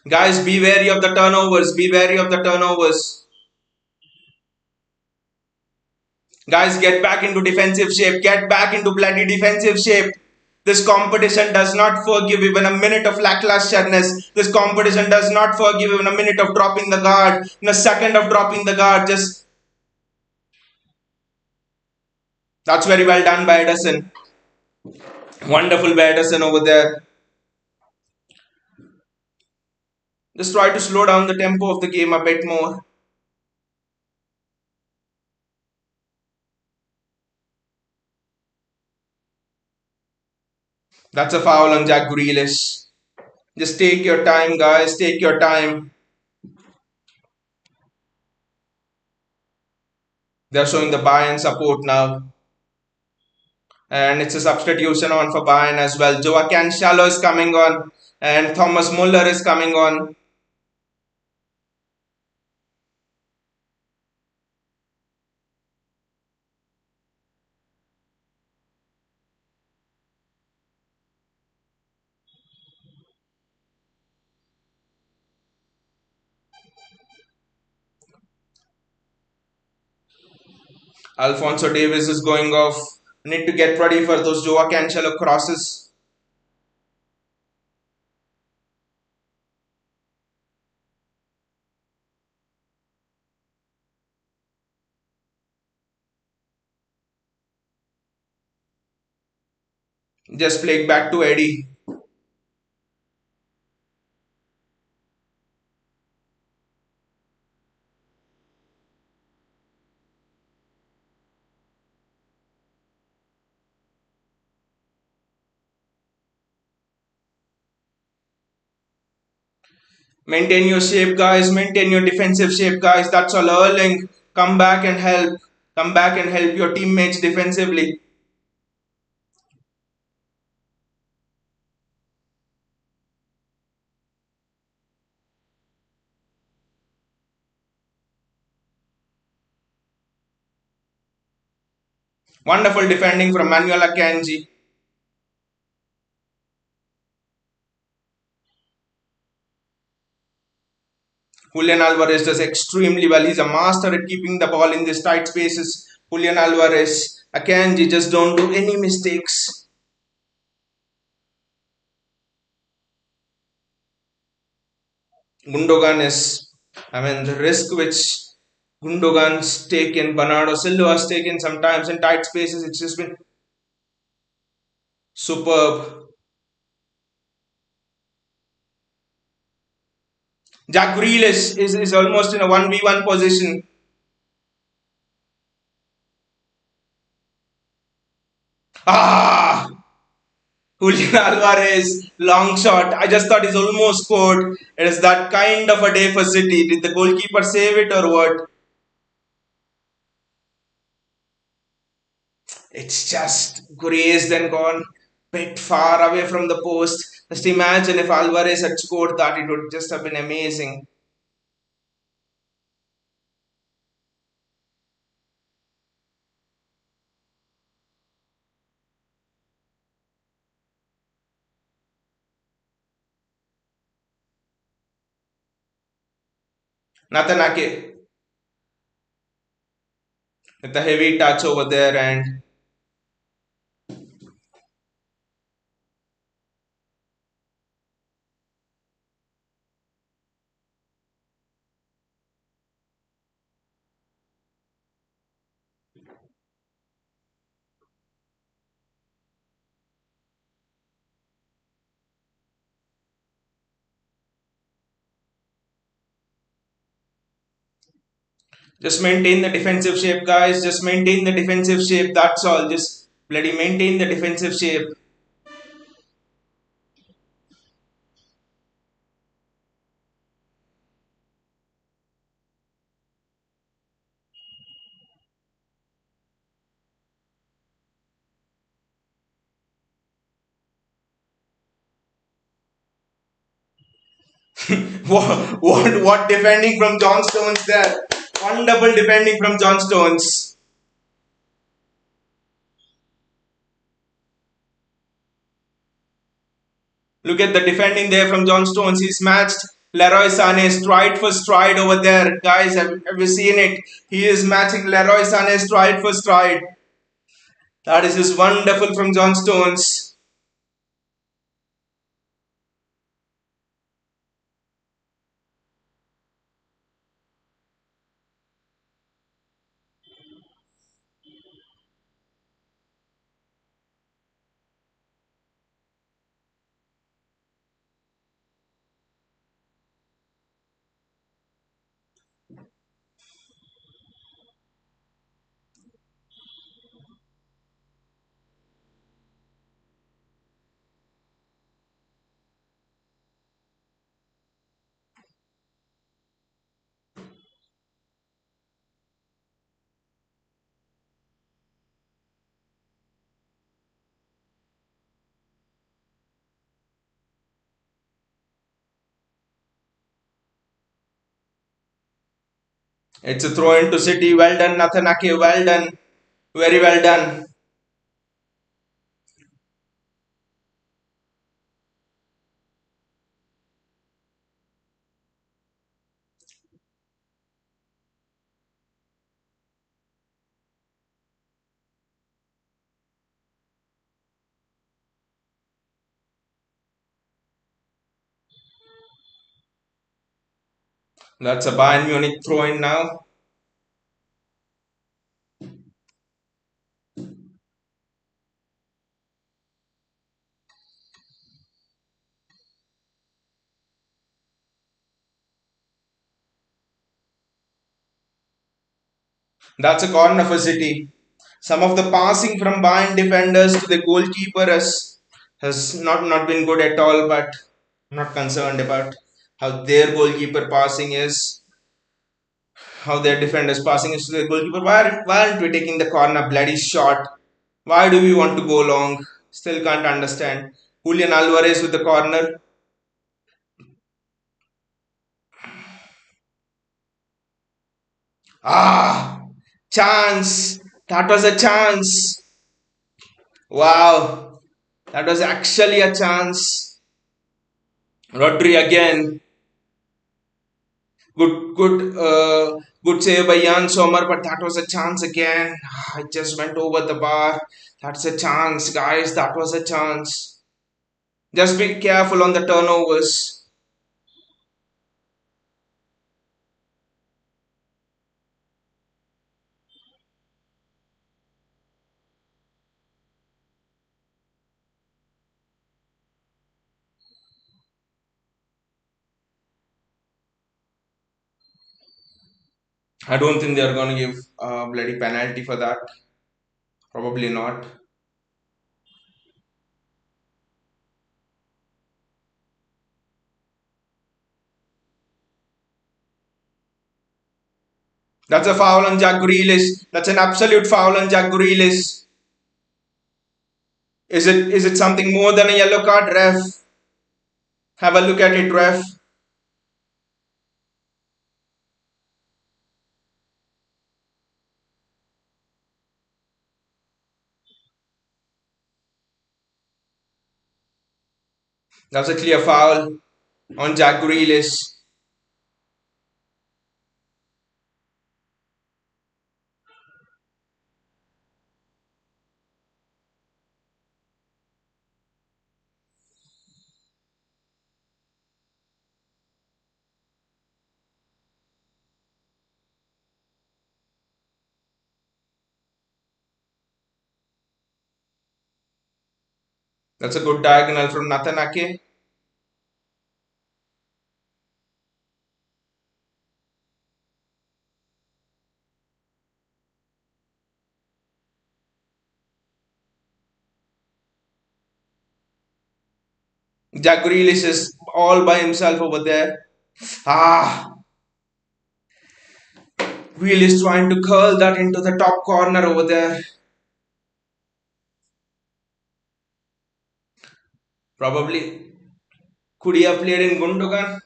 S1: Guys, be wary of the turnovers. Be wary of the turnovers. Guys, get back into defensive shape. Get back into bloody defensive shape. This competition does not forgive even a minute of lacklustersness. This competition does not forgive even a minute of dropping the guard. In a second of dropping the guard, just that's very well done by Edison. Wonderful by Edison over there. Just try to slow down the tempo of the game a bit more. That's a foul on Jack Grealish. Just take your time, guys. Take your time. They're showing the Bayern support now. And it's a substitution on for Bayern as well. Joaquin Shallow is coming on. And Thomas Muller is coming on. Alfonso Davis is going off. Need to get ready for those Joao Cancelo crosses. Just play back to Eddie. Maintain your shape, guys. Maintain your defensive shape, guys. That's all. Erling, come back and help. Come back and help your teammates defensively. Wonderful defending from Manuel Akanji. Julian Alvarez does extremely well. He's a master at keeping the ball in these tight spaces. Julian Alvarez, Akanji, just don't do any mistakes. Gundogan is, I mean, the risk which Gundogan's taken, Bernardo Silva's taken sometimes in tight spaces, it's just been superb. Jack Grealish is almost in a 1v1 position. Ah! Julian Alvarez, long shot. I just thought he's almost scored. It is that kind of a day for City. Did the goalkeeper save it or what? It's just grazed and gone bit far away from the post. Just imagine if Alvarez had scored that, it would just have been amazing. Natanake with a heavy touch over there, and just maintain the defensive shape, guys. Just maintain the defensive shape. That's all. Just bloody maintain the defensive shape. What defending from John Stones there? Wonderful defending from John Stones. Look at the defending there from John Stones. He's matched Leroy Sané stride for stride over there. Guys, have you seen it? He is matching Leroy Sané stride for stride. That is just wonderful from John Stones. It's a throw into City. Well done, Nathanake. Well done. Very well done. That's a Bayern Munich throw in now. That's a corner for City. Some of the passing from Bayern defenders to the goalkeeper has not been good at all, but I'm not concerned about how their goalkeeper passing is, how their defenders passing is to the goalkeeper. Why aren't we taking the corner bloody shot? Why do we want to go long? Still can't understand. Julian Alvarez with the corner. Ah, chance. That was a chance. Wow, that was actually a chance. Rodri again. Good save by Jan Sommer, but that was a chance again. I just went over the bar. That's a chance, guys. That was a chance. Just be careful on the turnovers. I don't think they are going to give a bloody penalty for that. Probably not. That's a foul on Jack Grealish. That's an absolute foul on Jack Grealish. Is it something more than a yellow card, ref? Have a look at it, ref. That's a clear foul on Jack Grealish. That's a good diagonal from Nathan Ake. Jack Grealish is all by himself over there. Ah, Grealish trying to curl that into the top corner over there. Probably could he have played in Gundogan?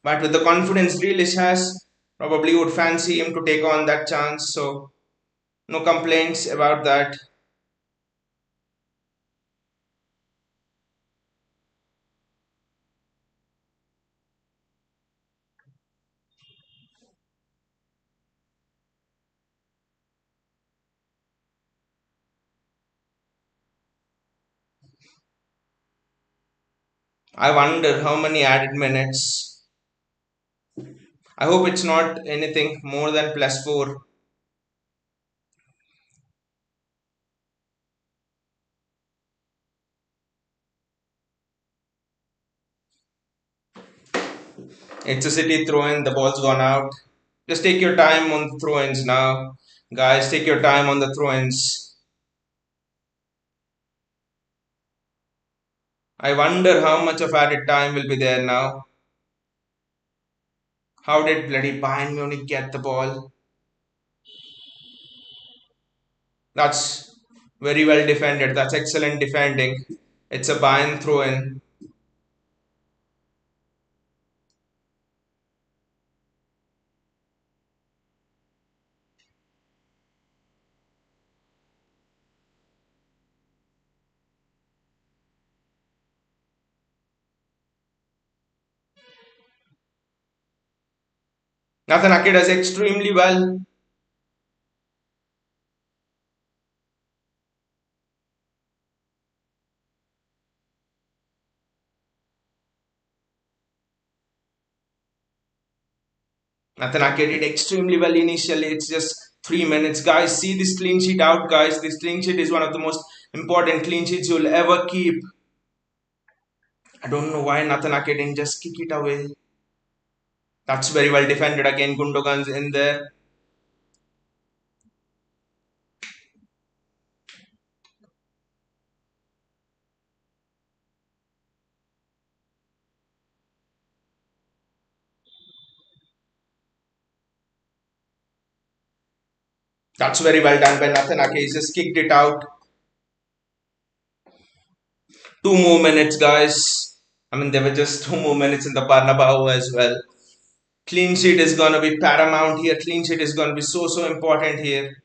S1: But with the confidence Grealish has, probably would fancy him to take on that chance. So no complaints about that. I wonder how many added minutes. I hope it's not anything more than +4. It's a City throw in, the ball's gone out. Just take your time on the throw ins now. Guys, take your time on the throw ins. I wonder how much of added time will be there now. How did bloody Bayern Munich get the ball? That's very well defended. That's excellent defending. It's a Bayern throw in. Nathan Ake does extremely well. Nathan Ake did extremely well initially. It's just 3 minutes. Guys, see this clean sheet out, guys. This clean sheet is one of the most important clean sheets you'll ever keep. I don't know why Nathan Ake didn't just kick it away. That's very well defended again. Gundogan's in there. That's very well done by Nathan Ake. He's just kicked it out. 2 more minutes, guys. I mean, there were just 2 more minutes in the Bernabeu as well. Clean sheet is going to be paramount here. Clean sheet is going to be so important here.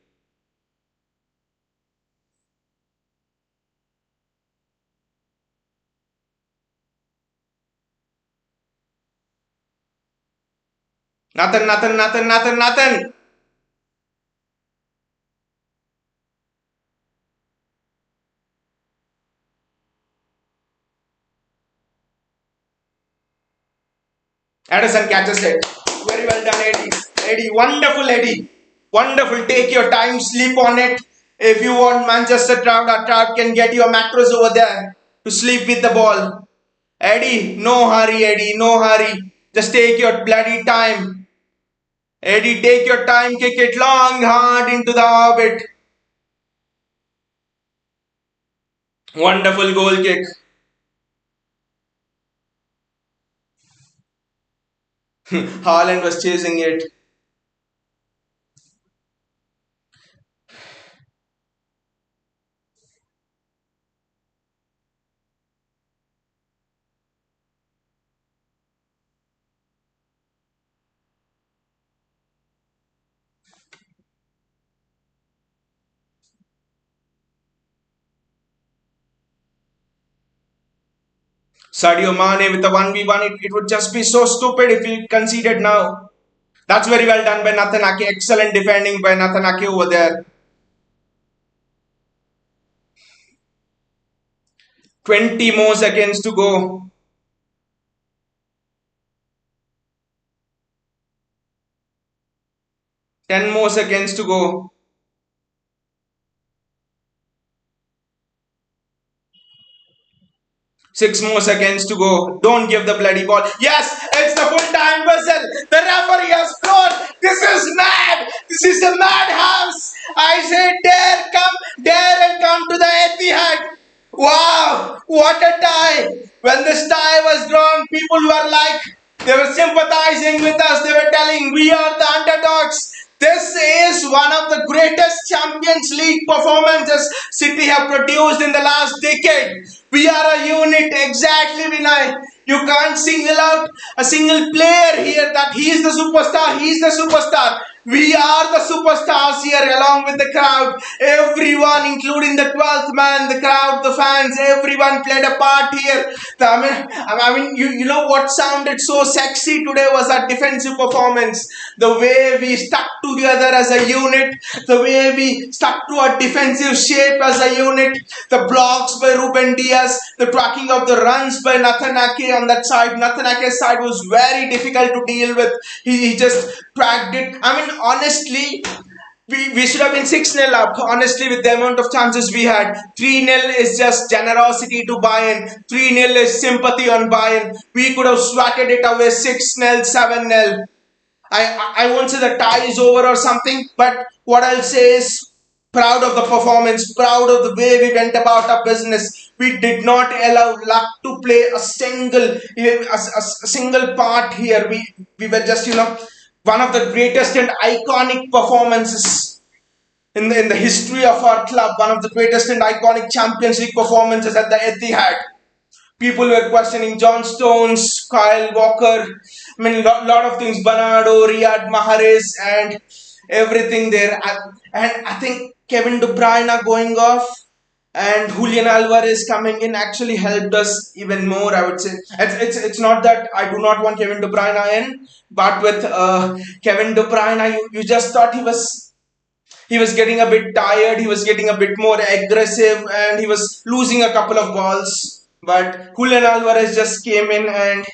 S1: Nathan. Addison catches it. Very well done, Eddie. Eddie, wonderful, Eddie. Wonderful. Take your time, sleep on it. If you want Manchester Trout can get you a mattress over there to sleep with the ball. Eddie, no hurry, Eddie, no hurry. Just take your bloody time. Eddie, take your time, kick it long, hard into the orbit. Wonderful goal kick. Haaland was chasing it. Sadio Mane with the 1v1. It would just be so stupid if he conceded now. That's very well done by Nathan Ake. Excellent defending by Nathan Ake over there. 20 more seconds to go. 10 more seconds to go. 6 more seconds to go. Don't give the bloody ball. Yes, it's the full time whistle. The referee has blown. This is mad. This is a madhouse. I say dare and come to the Etihad. Wow, what a tie. When this tie was drawn, people were like, they were sympathizing with us. They were telling, we are the underdogs. This is one of the greatest Champions League performances City have produced in the last decade. We are a unit, exactly, Vinay. You can't single out a single player here that he's the superstar, he's the superstar. We are the superstars here along with the crowd. Everyone, including the 12th man, the crowd, the fans, everyone played a part here. You know what sounded so sexy today was our defensive performance. The way we stuck together as a unit, the way we stuck to a defensive shape as a unit, the blocks by Ruben Diaz, the tracking of the runs by Nathan Ake on that side. Nathan Ake's side was very difficult to deal with. He just tracked it. Honestly, we should have been 6-0 up. Honestly, with the amount of chances we had. 3-0 is just generosity to Bayern. 3-0 is sympathy on Bayern. We could have swatted it away 6-0, 7-0. I won't say the tie is over or something, but what I'll say is proud of the performance, proud of the way we went about our business. We did not allow luck to play a single part here. We were just, one of the greatest and iconic performances in the history of our club. One of the greatest and iconic Champions League performances at the Etihad. People were questioning John Stones, Kyle Walker, lot of things, Bernardo, Riyad Mahrez, and everything there. And I think Kevin De Bruyne going off and Julian Alvarez coming in actually helped us even more, I would say. It's not that I do not want Kevin De Bruyne in, but with Kevin De Bruyne, you just thought he was getting a bit tired, he was getting a bit more aggressive, and he was losing a couple of balls. But Julian Alvarez just came in and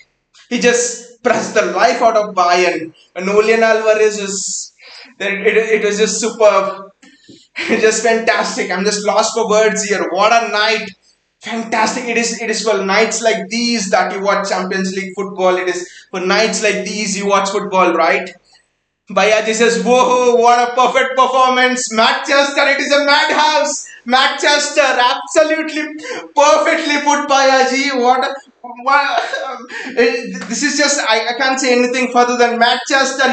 S1: he just pressed the life out of Bayern. And Julian Alvarez it was just superb. Just fantastic. I'm just lost for words here. What a night. Fantastic. It is for nights like these that you watch Champions League football. It is for nights like these you watch football, right? Bayaji says, whoa, what a perfect performance. Manchester, it is a madhouse. Manchester, absolutely perfectly put, Bayaji. This is just, I can't say anything further than Manchester,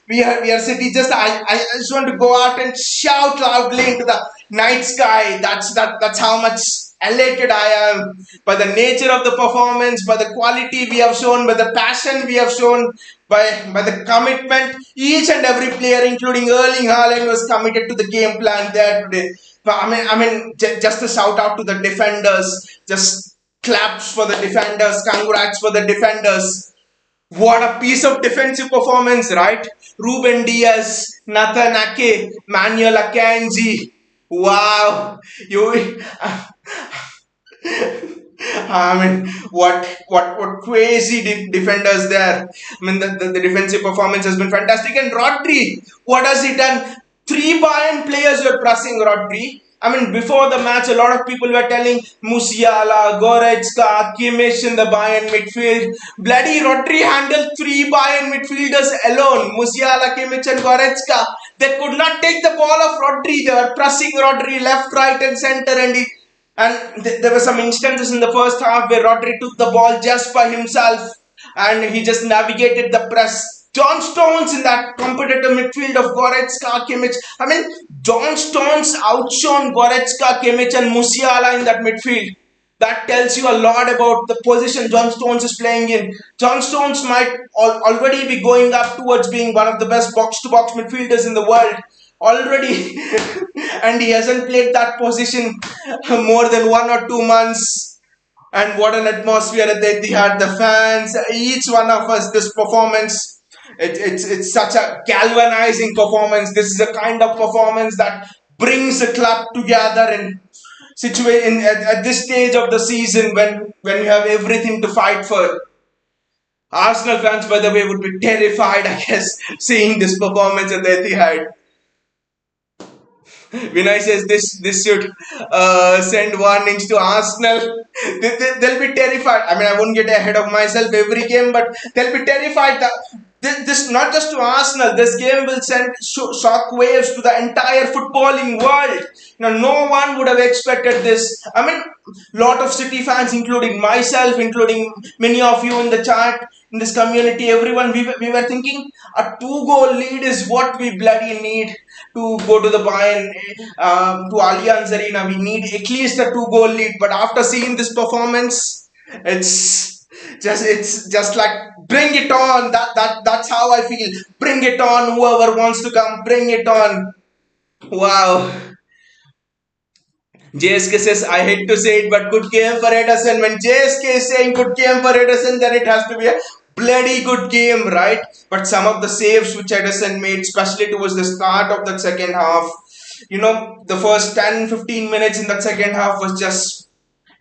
S1: We are City. I just want to go out and shout loudly into the night sky. That's how much elated I am by the nature of the performance, by the quality we have shown, by the passion we have shown, by the commitment. Each and every player, including Erling Haaland, was committed to the game plan there today. But just a shout out to the defenders. Just claps for the defenders. Congrats for the defenders. What a piece of defensive performance, right? Ruben Diaz, Nathan Ake, Manuel Akanji. Wow. What crazy defenders there. The defensive performance has been fantastic. And Rodri, what has he done? 3 Bayern players were pressing Rodri. Before the match, a lot of people were telling Musiala, Goretzka, Kimmich in the Bayern midfield. Bloody Rodri handled 3 Bayern midfielders alone. Musiala, Kimmich and Goretzka. They could not take the ball off Rodri. They were pressing Rodri left, right and centre. And there were some instances in the first half where Rodri took the ball just by himself. And he just navigated the press. John Stones in that competitive midfield of Goretzka, Kimmich. John Stones outshone Goretzka, Kimmich and Musiala in that midfield. That tells you a lot about the position John Stones is playing in. John Stones might already be going up towards being one of the best box-to-box midfielders in the world. Already. And he hasn't played that position more than 1 or 2 months. And what an atmosphere at the Etihad. The fans, each one of us, this performance. It's such a galvanizing performance. This is a kind of performance that brings the club together and at this stage of the season when you have everything to fight for. Arsenal fans, by the way, would be terrified, I guess, seeing this performance at the Etihad. Vinay says this should send warnings to Arsenal. They'll be terrified. I mean, I won't get ahead of myself every game, but they'll be terrified that this not just to Arsenal. This game will send shock waves to the entire footballing world. No one would have expected this. I mean, lot of City fans, including myself, including many of you in the chat, in this community, everyone, we were thinking a two-goal lead is what we bloody need to go to the Bayern, to Allianz Arena. We need at least a two-goal lead. But after seeing this performance, it's just like bring it on. That's how I feel. Bring it on. Whoever wants to come, bring it on. Wow. JSK says, I hate to say it, but good game for Ederson. When JSK is saying good game for Ederson, then it has to be a bloody good game, right? But some of the saves which Ederson made, especially towards the start of the second half, the first 10-15 minutes in that second half was just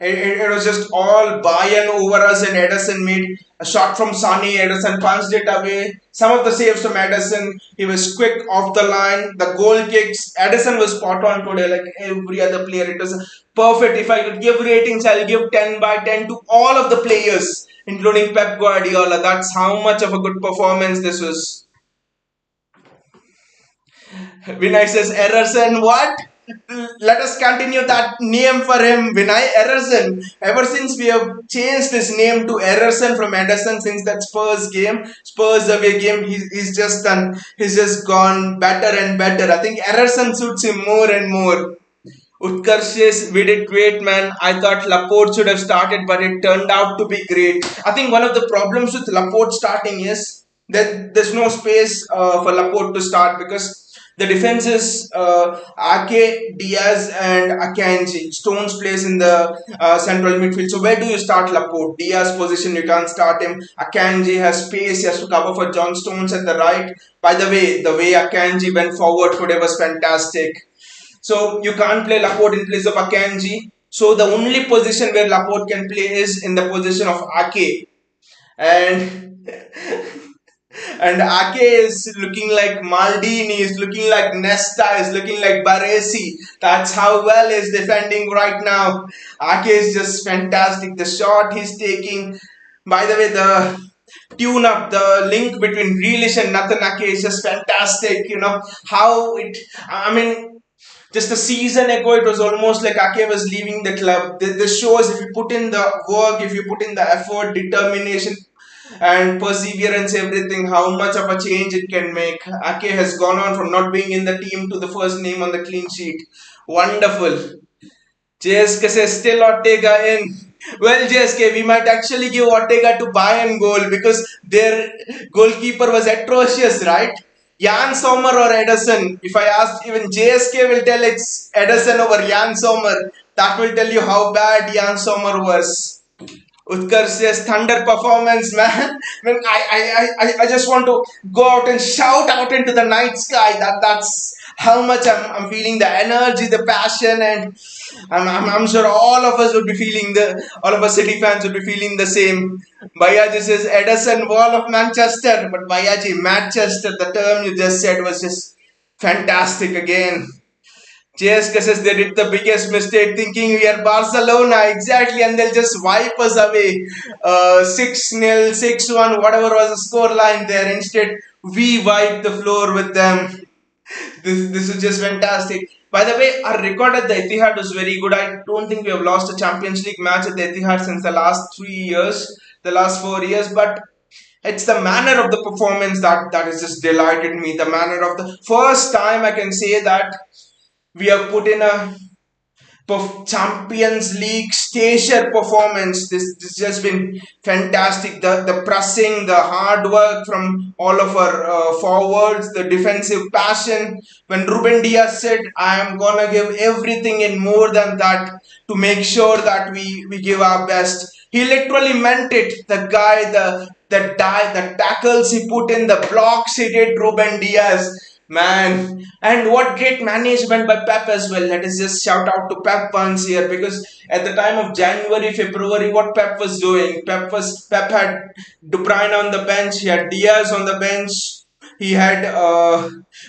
S1: it was just all Bayern over us, and Ederson made a shot from Sane. Ederson punched it away. Some of the saves from Ederson, he was quick off the line. The goal kicks, Ederson was spot on today, like every other player. It was perfect. If I could give ratings, I'll give 10 by 10 to all of the players, including Pep Guardiola. That's how much of a good performance this was. Vinay says, Ederson, what? Let us continue that name for him, Vinay Ederson. Ever since we have changed his name to Ederson from Ederson since that Spurs away game, he's just done. He's just gone better and better. I think Ederson suits him more and more. Utkarsh says, we did great, man. I thought Laporte should have started, but it turned out to be great. I think one of the problems with Laporte starting is that there's no space for Laporte to start, because the defense is Ake, Diaz, and Akanji. Stones plays in the central midfield. So where do you start Laporte? Diaz position, you can't start him. Akanji has space, he has to cover for John Stones at the right. By the way Akanji went forward today was fantastic. So you can't play Laporte in place of Akanji. So the only position where Laporte can play is in the position of Ake. And Ake is looking like Maldini, is looking like Nesta, is looking like Baresi. That's how well he's defending right now. Ake is just fantastic. The shot he's taking. By the way, the tune up, the link between Grealish and Nathan Ake is just fantastic. I mean, just a season ago, it was almost like Ake was leaving the club. This shows if you put in the work, if you put in the effort, determination, and perseverance, everything, how much of a change it can make. Ake has gone on from not being in the team to the first name on the clean sheet. Wonderful. JSK says still Ortega in. Well, JSK, we might actually give Ortega to Bayern goal because their goalkeeper was atrocious, right? Jan Sommer or Ederson? If I ask, even JSK will tell it's Ederson over Jan Sommer. That will tell you how bad Jan Sommer was. Utkarsh says thunder performance, man. I just want to go out and shout out into the night sky. That's how much I'm feeling the energy, the passion, and I'm sure all of us City fans would be feeling the same. Bayaji says Ederson wall of Manchester, but Bayaji Manchester, the term you just said was just fantastic again. JSK says they did the biggest mistake thinking we are Barcelona, exactly, and they'll just wipe us away. 6-0, 6-1, whatever was the score line there. Instead, we wiped the floor with them. This is just fantastic. By the way, our record at the Etihad was very good. I don't think we have lost a Champions League match at the Etihad since the last 3 years, the last 4 years, but it's the manner of the performance that has just delighted me. The manner of the first time I can say that we have put in a Champions League stature performance. This has been fantastic. The pressing, the hard work from all of our forwards, the defensive passion. When Ruben Diaz said, I am gonna give everything and more than that to make sure that we give our best, he literally meant it. The guy, the tackles he put in, the blocks he did, Ruben Diaz. Man, and what great management by Pep as well. Let us just shout out to Pep once here, because at the time of January, February, what Pep was doing, Pep had De Bruyne on the bench, he had Diaz on the bench, He had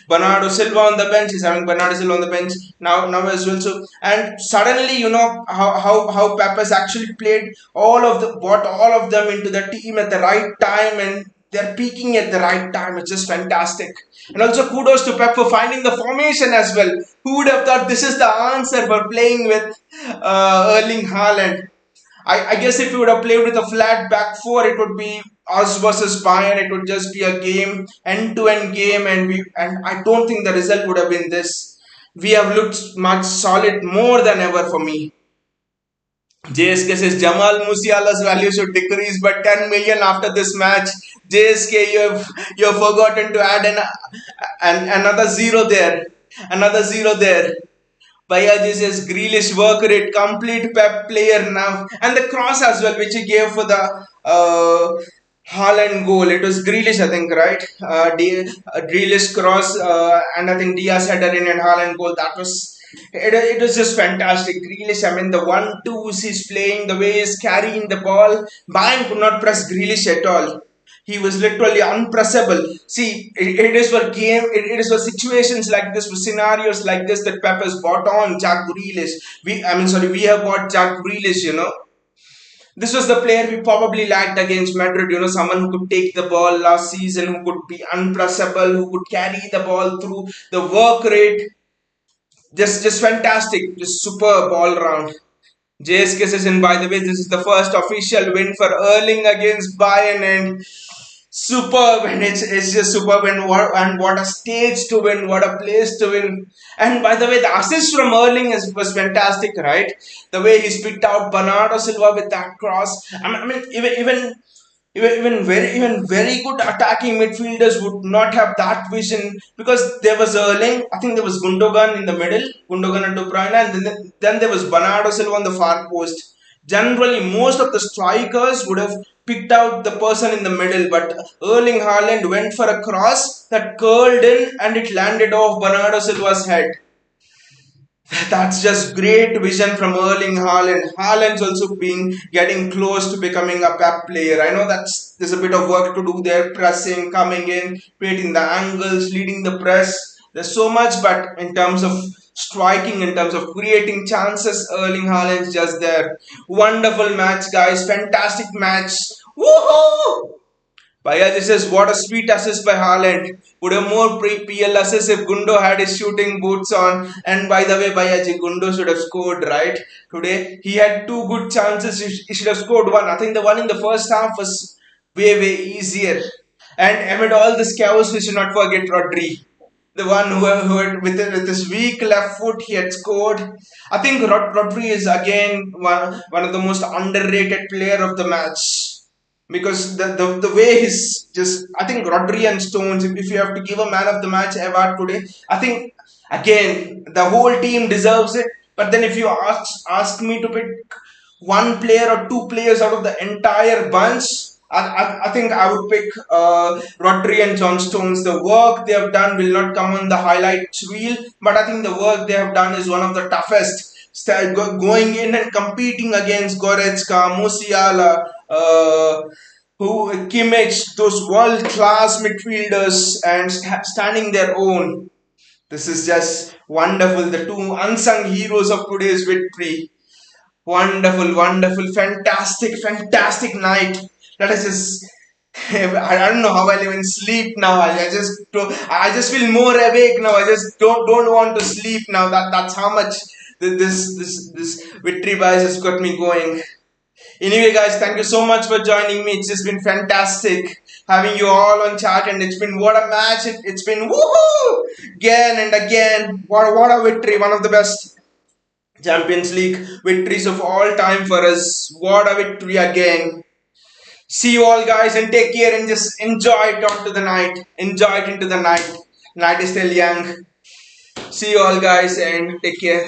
S1: Bernardo Silva on the bench. He's having Bernardo Silva on the bench now as well. So and suddenly, how Pep has actually played brought all of them into the team at the right time, and they're peaking at the right time. It's just fantastic. And also kudos to Pep for finding the formation as well. Who would have thought this is the answer for playing with Erling Haaland? I guess if we would have played with a flat back four, it would be us versus Bayern. It would just be a game, end to end game, and I don't think the result would have been this. We have looked much solid more than ever for me. JSK says Jamal Musiala's value should decrease by 10 million after this match. JSK, you have forgotten to add another zero there. Another zero there. Bayaji says Grealish work rate, complete Pep player now. And the cross as well, which he gave for the Haaland goal. It was Grealish, I think, right? Grealish cross, and I think Diaz header in and Haaland goal. It was just fantastic. Grealish, I mean, the 1-2s he's playing, the way he's carrying the ball. Bayern could not press Grealish at all. He was literally unpressable. See, it is for it is for situations like this, for scenarios like this that Pep has bought on Jack Grealish. We have bought Jack Grealish. This was the player we probably lacked against Madrid, someone who could take the ball last season, who could be unpressable, who could carry the ball through the work rate. Just fantastic, just superb all round. JSK says, and by the way, this is the first official win for Erling against Bayern, and superb, and it's just superb, and what a stage to win, what a place to win. And by the way, the assist from Erling was fantastic, right? The way he picked out Bernardo Silva with that cross. I mean, even very good attacking midfielders would not have that vision, because there was Erling, I think there was Gundogan in the middle, Gundogan and De Bruyne, and then there was Bernardo Silva on the far post. Generally, most of the strikers would have picked out the person in the middle, but Erling Haaland went for a cross that curled in and it landed off Bernardo Silva's head. That's just great vision from Erling Haaland. Haaland's also getting close to becoming a Pep player. I know there's a bit of work to do there, pressing, coming in, creating the angles, leading the press. There's so much, but in terms of striking, in terms of creating chances, Erling Haaland's just there. Wonderful match, guys. Fantastic match. Woohoo! Bayaji says, what a sweet assist by Haaland. Would have more PL assists if Gundo had his shooting boots on. And by the way, Bayaji, Gundo should have scored, right? Today, he had two good chances. He should have scored one. I think the one in the first half was way easier. And amid all this chaos, we should not forget Rodri. The one who had, with his weak left foot, he had scored. I think Rodri is again one of the most underrated player of the match. Because the way he's just, I think Rodri and Stones, if you have to give a man of the match award today, I think again the whole team deserves it. But then if you ask me to pick one player or two players out of the entire bunch, I think I would pick Rodri and John Stones. The work they have done will not come on the highlights reel, but I think the work they have done is one of the toughest. Going in and competing against Goretzka, Musiala, Kimmich, those world-class midfielders, and standing their own. This is just wonderful. The two unsung heroes of today's victory. Wonderful, fantastic night. Let us just. I don't know how I'll even sleep now. I just feel more awake now. I just don't want to sleep now. That's how much this victory bias has got me going. Anyway, guys, thank you so much for joining me. It's just been fantastic having you all on chat, and it's been what a match. It's been woohoo again and again. What a victory! One of the best Champions League victories of all time for us. What a victory again. See you all, guys, and take care and just enjoy it on to the night. Enjoy it into the night. Night is still young. See you all, guys, and take care.